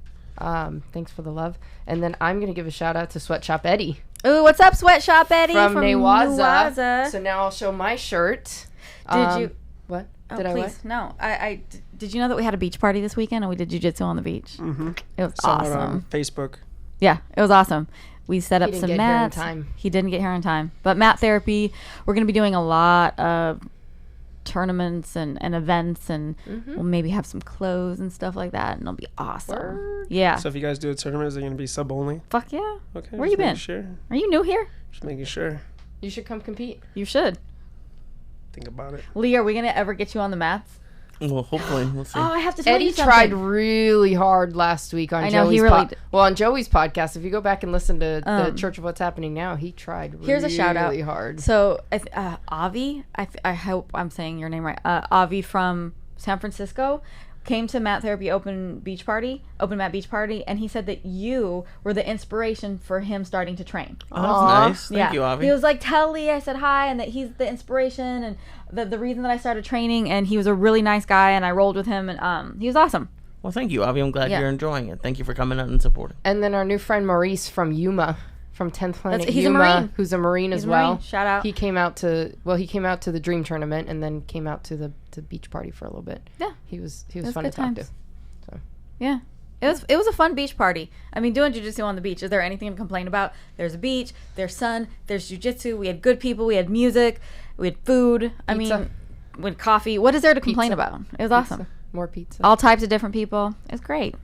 Thanks for the love. And then I'm going to give a shout out to Sweatshop Eddie. Ooh, what's up, Sweatshop Eddie? From Newaza. So now I'll show my shirt. Did you... What? Oh, did please. I what? No. Did you know that we had a beach party this weekend and we did jiu-jitsu on the beach? Mm-hmm. It was Saw it awesome. on Facebook. Yeah, it was awesome. We set up He didn't some get here in mats. time. He didn't get here in time. But mat therapy, we're going to be doing a lot of tournaments and events, and we'll maybe have some clothes and stuff like that, and it'll be awesome. Word. Yeah. So if you guys do a tournament, is it going to be sub only? Fuck yeah. Okay. Where you been? Sure. Are you new here? Just making sure. You should come compete. You should. Think about it. Lee, are we going to ever get you on the mats? Well, hopefully, we'll see. Oh, I have to tell you Eddie something. tried really hard last week on I know, Joey's he really did. on Joey's podcast. If you go back and listen to the Church of What's Happening Now, he tried Here's a shout out. really hard. So, Avi, I hope I'm saying your name right. Avi from San Francisco came to Mat Therapy Open Mat Beach Party, and he said that you were the inspiration for him starting to train. Oh, that's nice. Thank you, Avi. He was like, tell Lee I said hi, and that he's the inspiration and the reason that I started training, and he was a really nice guy, and I rolled with him, and he was awesome. Well, thank you, Avi. I'm glad Yeah. you're enjoying it. Thank you for coming out and supporting. And then our new friend Maurice from Yuma, from 10th Planet He's a Yuma, Marine. who's a Marine He's as a well. Marine. Shout out. He came out to the Dream Tournament and then came out to the beach party for a little bit. Yeah. He was was fun to good talk times. to. Yeah. It was a fun beach party. I mean, doing jiu-jitsu on the beach, is there anything to complain about? There's a beach, there's sun, there's jiu-jitsu, we had good people, we had music, we had food. I mean, we had coffee. What is there to complain about? It was awesome. More pizza. All types of different people. It was great.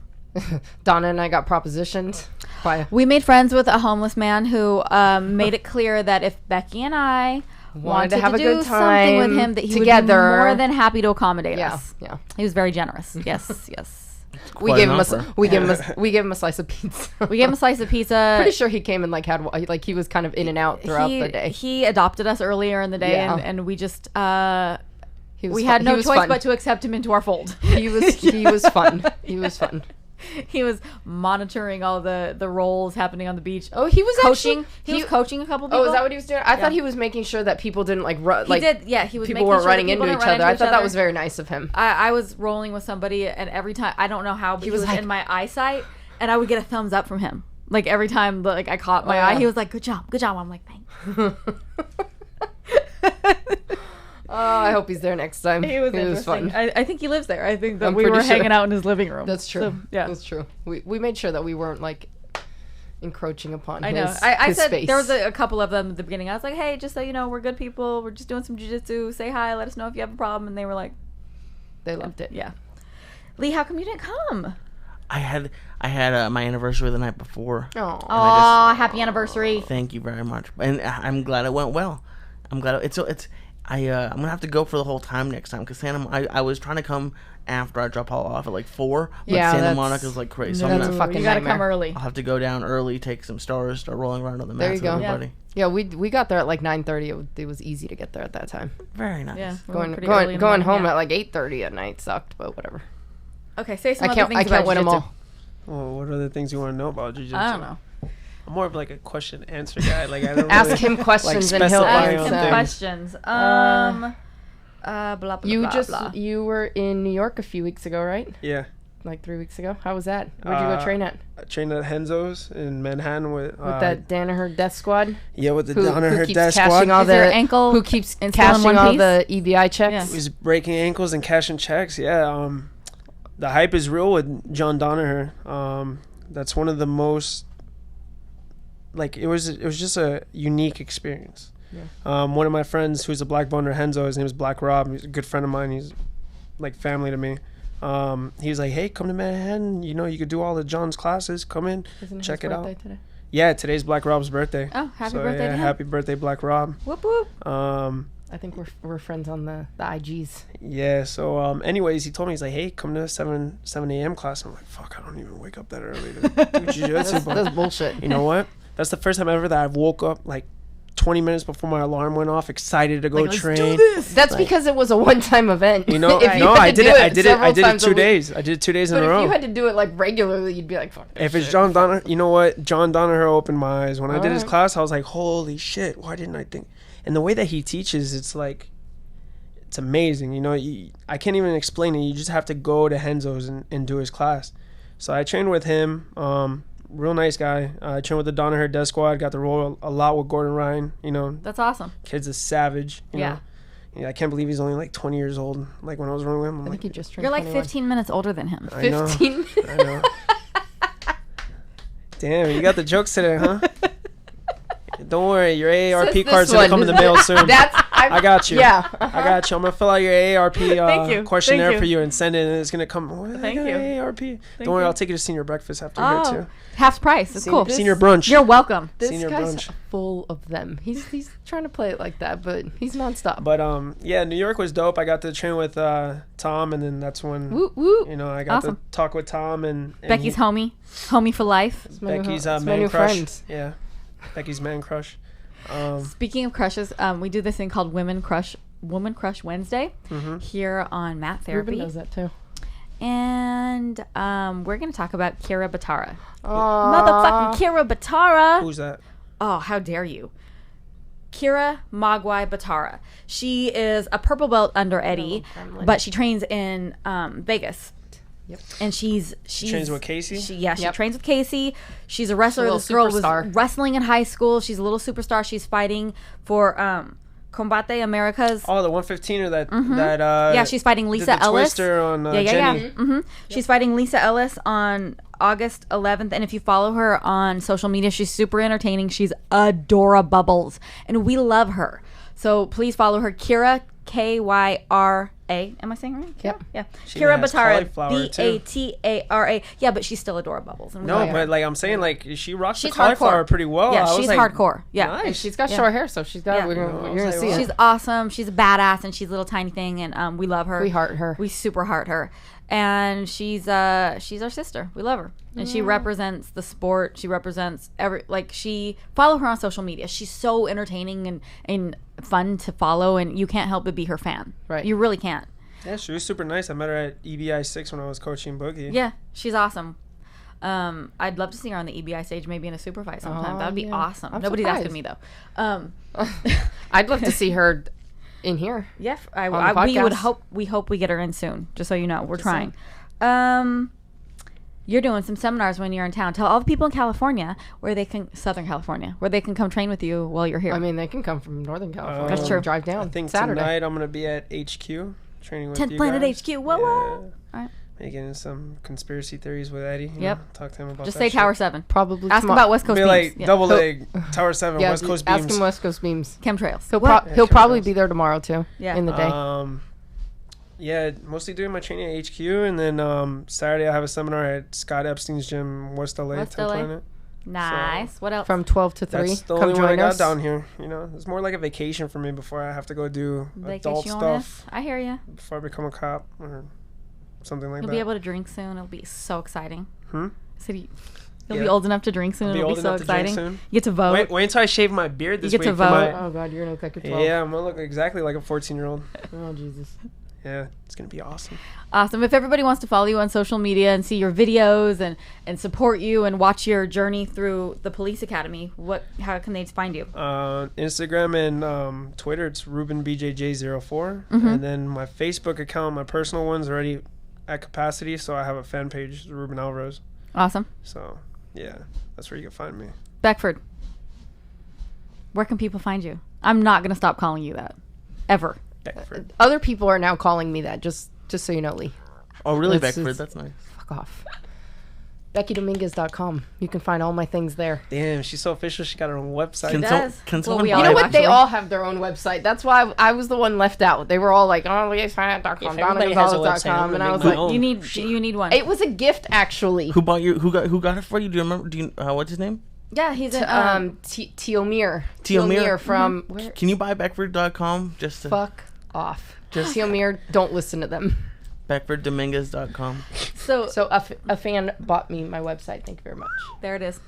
Donna and I got propositioned by We made friends with a homeless man who made it clear that if Becky and I wanted to have a do good something with time him, that he together. would be more than happy to accommodate Yeah, us. yeah. He was very generous. Yes, yes. We Quite gave an him offer. we gave him a slice of pizza. We gave him a slice of pizza. Pretty sure he came and had he was kind of in and out throughout the day. He adopted us earlier in the day, Yeah. and we just We had no choice fun. but to accept him into our fold. He was fun. He was fun. He was monitoring all the rolls happening on the beach. Oh, he was coaching. actually He was coaching a couple people. Oh, is that what he was doing? I thought he was making sure that people didn't run. He did. Yeah, he was. People making weren't sure that running people into didn't each run other. I each thought that other. was very nice of him. I was rolling with somebody, and every time, I don't know how, but he was was like- in my eyesight, and I would get a thumbs up from him. Like every time, like I caught my eye, yeah. he was like, "Good job, good job." I'm like, "Thanks." Oh, I hope he's there next time. He was fun. interesting. I think he lives there. I think that I'm we were pretty sure. hanging out in his living room. That's true. So, yeah, That's true. We made sure that we weren't like encroaching upon I know. his I his said space. there was a couple of them at the beginning. I was like, "Hey, just so you know, we're good people. We're just doing some jiu-jitsu. Say hi. Let us know if you have a problem." And they were like, They loved it. "Yeah." Lee, how come you didn't come? I had my anniversary the night before. Oh. Oh, happy anniversary! Thank you very much, and I'm glad it went well. I'm glad I'm gonna have to go for the whole time next time because I was trying to come after I drop all off at like 4, but Yeah, Santa that's- Monica's like crazy. So that's I'm a gonna, fucking You gotta nightmare. come early. I'll have to go down early, take some stars, start rolling around on the There mats you with go. everybody. Yeah, we got there at like 9:30. It was easy to get there at that time. Very nice. Yeah, we were Going pretty early in the going morning, home yeah. at like 8:30 at night sucked, but whatever. Okay, say some I other can't things I can't about win them jiu-jitsu. all. Well, what are the things you want to know about jiu-jitsu? I don't know. I'm more of like a question answer guy. Like I don't Ask really, him questions like, and he'll specify Ask on him things. questions. Blah blah You blah just blah. you were in New York a few weeks ago, right? Yeah. Like 3 weeks ago. How was that? Where'd you go train at? I trained at Henzo's in Manhattan with With that Danaher Death Squad? Yeah, with the Who Danaher keeps Death cashing Squad. all Is your the ankle who keeps still in cashing one all piece? the EBI checks? Yeah. He was breaking ankles and cashing checks. Yeah. the hype is real with John Danaher. That's one of the most, like, it was just a unique experience. Yeah. One of my friends who's a black belt under Renzo, his name is Black Rob. He's a good friend of mine. He's like family to me. He was like, hey, come to Manhattan. You know, you could do all of John's classes. Come in, check it out. Today? Yeah, today's Black Rob's birthday. Oh, happy birthday to him. Happy birthday, Black Rob. Whoop, whoop. I think we're friends on the IGs. Yeah, so anyways, he told me, he's like, hey, come to 7 a.m. class. I'm like, fuck, I don't even wake up that early to do jiu-jitsu. That's bullshit. You know what? That's the first time ever that I've woke up like 20 minutes before my alarm went off, excited to go like, train. Let's do this. That's like, because it was a one-time event. You know, no, I did it 2 days. I did it 2 days in a row. If you had to do it like regularly, you'd be like, fuck. If it's John Danaher, you know what? John Danaher opened my eyes. When I did his class, I was like, holy shit, why didn't I think? And the way that he teaches, it's like, it's amazing. You know, I can't even explain it. You just have to go to Renzo's and do his class. So I trained with him. Real nice guy. I trained with the Danaher Death Squad. Got to roll a lot with Gordon Ryan. You know, that's awesome. Kid's a savage. You know? Yeah, I can't believe he's only like 20 years old. Like when I was running with him, I think he just turned you're like 21. 15 minutes older than him. 15. I know. Damn, you got the jokes today, huh? Don't worry, your AARP card's gonna come in the mail soon. I got you. Yeah. I got you. I'm gonna fill out your AARP questionnaire for you and send it, and it's gonna come. Thank you. AARP. Don't worry, I'll take you to senior breakfast after here too. Half price. It's cool. Senior brunch. You're welcome. This senior guy's brunch. full of them. He's trying to play it like that, but he's nonstop. But yeah, New York was dope. I got to train with Tom, and then that's when you know I got to talk with Tom and Becky's homie for life. Becky's man crush. Yeah, Becky's man crush. Speaking of crushes, we do this thing called Woman Crush Wednesday here on Matt Therapy. Ruben does that too. And we're going to talk about Kira Batara. Motherfucking Kira Batara. Who's that? Oh, how dare you. Kira Magwai Batara. She is a purple belt under Eddie, but she trains in Vegas. Yep. And she trains with Casey? She trains with Casey. She's a wrestler. This girl was wrestling in high school. She's a little superstar. She's fighting for Combate Americas. Oh, the 115er that she's fighting Lisa Ellis. Twister on Jenny. Yep. She's fighting Lisa Ellis on August 11th, and if you follow her on social media, she's super entertaining. She's adorabubbles, and we love her. So please follow her, Kira, Kyra. Am I saying it right? Yep. Yeah. Kira Batara, Batara. Yeah, but she's still adorabubbles. No, but like I'm saying, like she rocks the cauliflower pretty well. Yeah, she's hardcore. Yeah, nice. And she's got short hair, so she's got. You're gonna see it. She's awesome. She's a badass, and she's a little tiny thing, and we love her. We heart her. We super heart her, and she's our sister. We love her, and she represents the sport. She represents follow her on social media. She's so entertaining and fun to follow, and you can't help but be her fan. Right. You really can't. Yeah, she was super nice. I met her at EBI 6 when I was coaching Boogie. Yeah, she's awesome. I'd love to see her on the EBI stage, maybe in a super fight sometime. That would be awesome. Nobody's asking me though. I'd love to see her in here. Yeah, we hope we get her in soon. Just so you know, we're trying. You're doing some seminars when you're in town. Tell all the people in California Southern California, where they can come train with you while you're here. I mean, they can come from Northern California. That's true. Drive down. I think Saturday. tonight I'm gonna be at HQ training with 10th you Planet guys. HQ. Whoa. All right. Making some conspiracy theories with Eddie. Talk to him about. Just that say Tower shit. 7. Probably. Ask him about West Coast be beams. Like double leg, Tower 7, West Coast beams. Ask him West Coast beams. Chemtrails. He'll probably be there tomorrow too. Yeah. In the day. Yeah, mostly doing my training at HQ, and then Saturday I have a seminar at Scott Epstein's gym, West LA, 10th Planet. Nice. So what else? From 12 to 3. That's the only one I got down here. You know, it's more like a vacation for me before I have to go do adult stuff. I hear you. Before I become a cop or something like that. You'll be able to drink soon. It'll be so exciting. Hmm? You'll be old enough to drink soon. It'll be so exciting. You get to vote. Wait until I shave my beard this week. You get to vote. Oh God, you're gonna look like a 12. Yeah, I'm gonna look exactly like a 14-year-old. Oh Jesus. Yeah, it's going to be awesome. Awesome. If everybody wants to follow you on social media and see your videos and support you and watch your journey through the police academy, how can they find you? Instagram and Twitter, it's RubenBJJ04. And then my Facebook account, my personal one's already at capacity, so I have a fan page, Ruben Alvarez. Awesome. So, yeah, that's where you can find me. Beckford, where can people find you? I'm not going to stop calling you that. Ever. Other people are now calling me that, just so you know, Lee. Oh, really, That's Beckford? just- That's nice. Fuck off. BeckyDominguez.com. You can find all my things there. Damn, she's so official. She got her own website. Can, does. can Well, someone we buy all You know have, what? They actually. all have their own website. That's why I was the one left out. They were all like, oh, LeahScience.com, If everybody has a website, I'm DonnaGonzalez.com. And gonna I make was my like, own. You need one. it was a gift, actually. Who bought you? Who got it for you? Do you remember? Do you what's his name? Yeah, he's a Teomir. Teomir? from where? Can you buy Beckford.com? Just to Fuck off. Teomir, don't listen to them. BeckfordDominguez.com. so So a fan bought me my website. Thank you very much. there it is.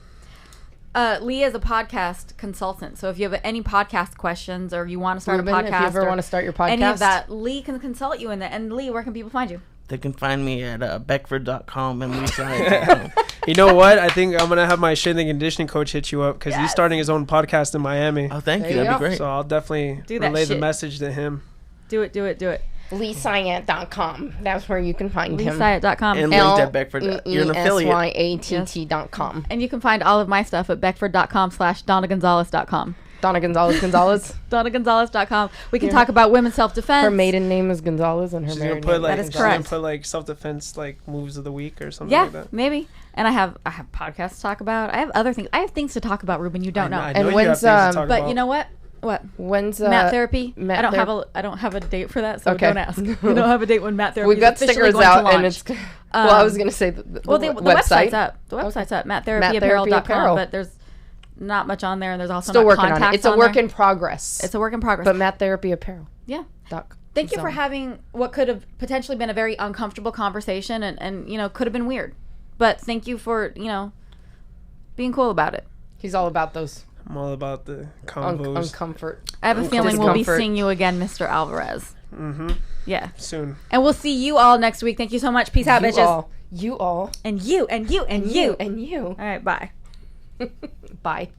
Leah is a podcast consultant. So if you have any podcast questions or you want to start Ruben, a if you podcast ever or want to start your podcast, any of that, Lee can consult you in that. And Lee, where can people find you? They can find me at Beckford.com and LeahScience.com. You know what? I think I'm gonna have my strength and conditioning coach hit you up because he's starting his own podcast in Miami. Oh, thank There you. you That'd go. be great. So I'll definitely Do that relay the shit. message to him. Do it. LeahScience.com. That's where you can find him. LeeScience.com. And And, linked at Beckford. You're an affiliate. LeeSyatt.com. you can find all of my stuff at beckford.com/DonnaGonzalez.com. Donna Gonzalez. DonnaGonzalez.com. We can talk about women's self-defense. Her maiden name is Gonzalez, and her She's gonna married put name. like That is she's gonna correct. put like self-defense like moves of the week or something Yeah, like that. maybe. And I have podcasts to talk about. I have other things. I have things to talk about, Ruben. You don't know. I And know you when's, have things to talk But about. you know what? What? When's Matt therapy. Matt I don't have a date for that, so Okay. don't ask. We don't have a date when Matt therapy. We got is officially stickers going to out, launch. and it's. Well, I was gonna say the the website. website's up. The website's up. Matt Therapy MattTherapyApparel.com. Apparel. But there's not much on there, and there's also Still not working on it. contacts It's a on work there. in progress. It's a work in progress. But Matt Therapy Apparel. Yeah. Doc. Thank you for So- having what could have potentially been a very uncomfortable conversation and could have been weird. But thank you for, being cool about it. He's all about those I'm all about the combos uncomfort. I have a feeling we'll be Discomfort. seeing you again, Mr. Alvarez. Mm-hmm. Yeah. soon. And we'll see you all next week. Thank you so much. Peace out, bitches. You all. And you, and you, and you. And you. All right, bye. Bye.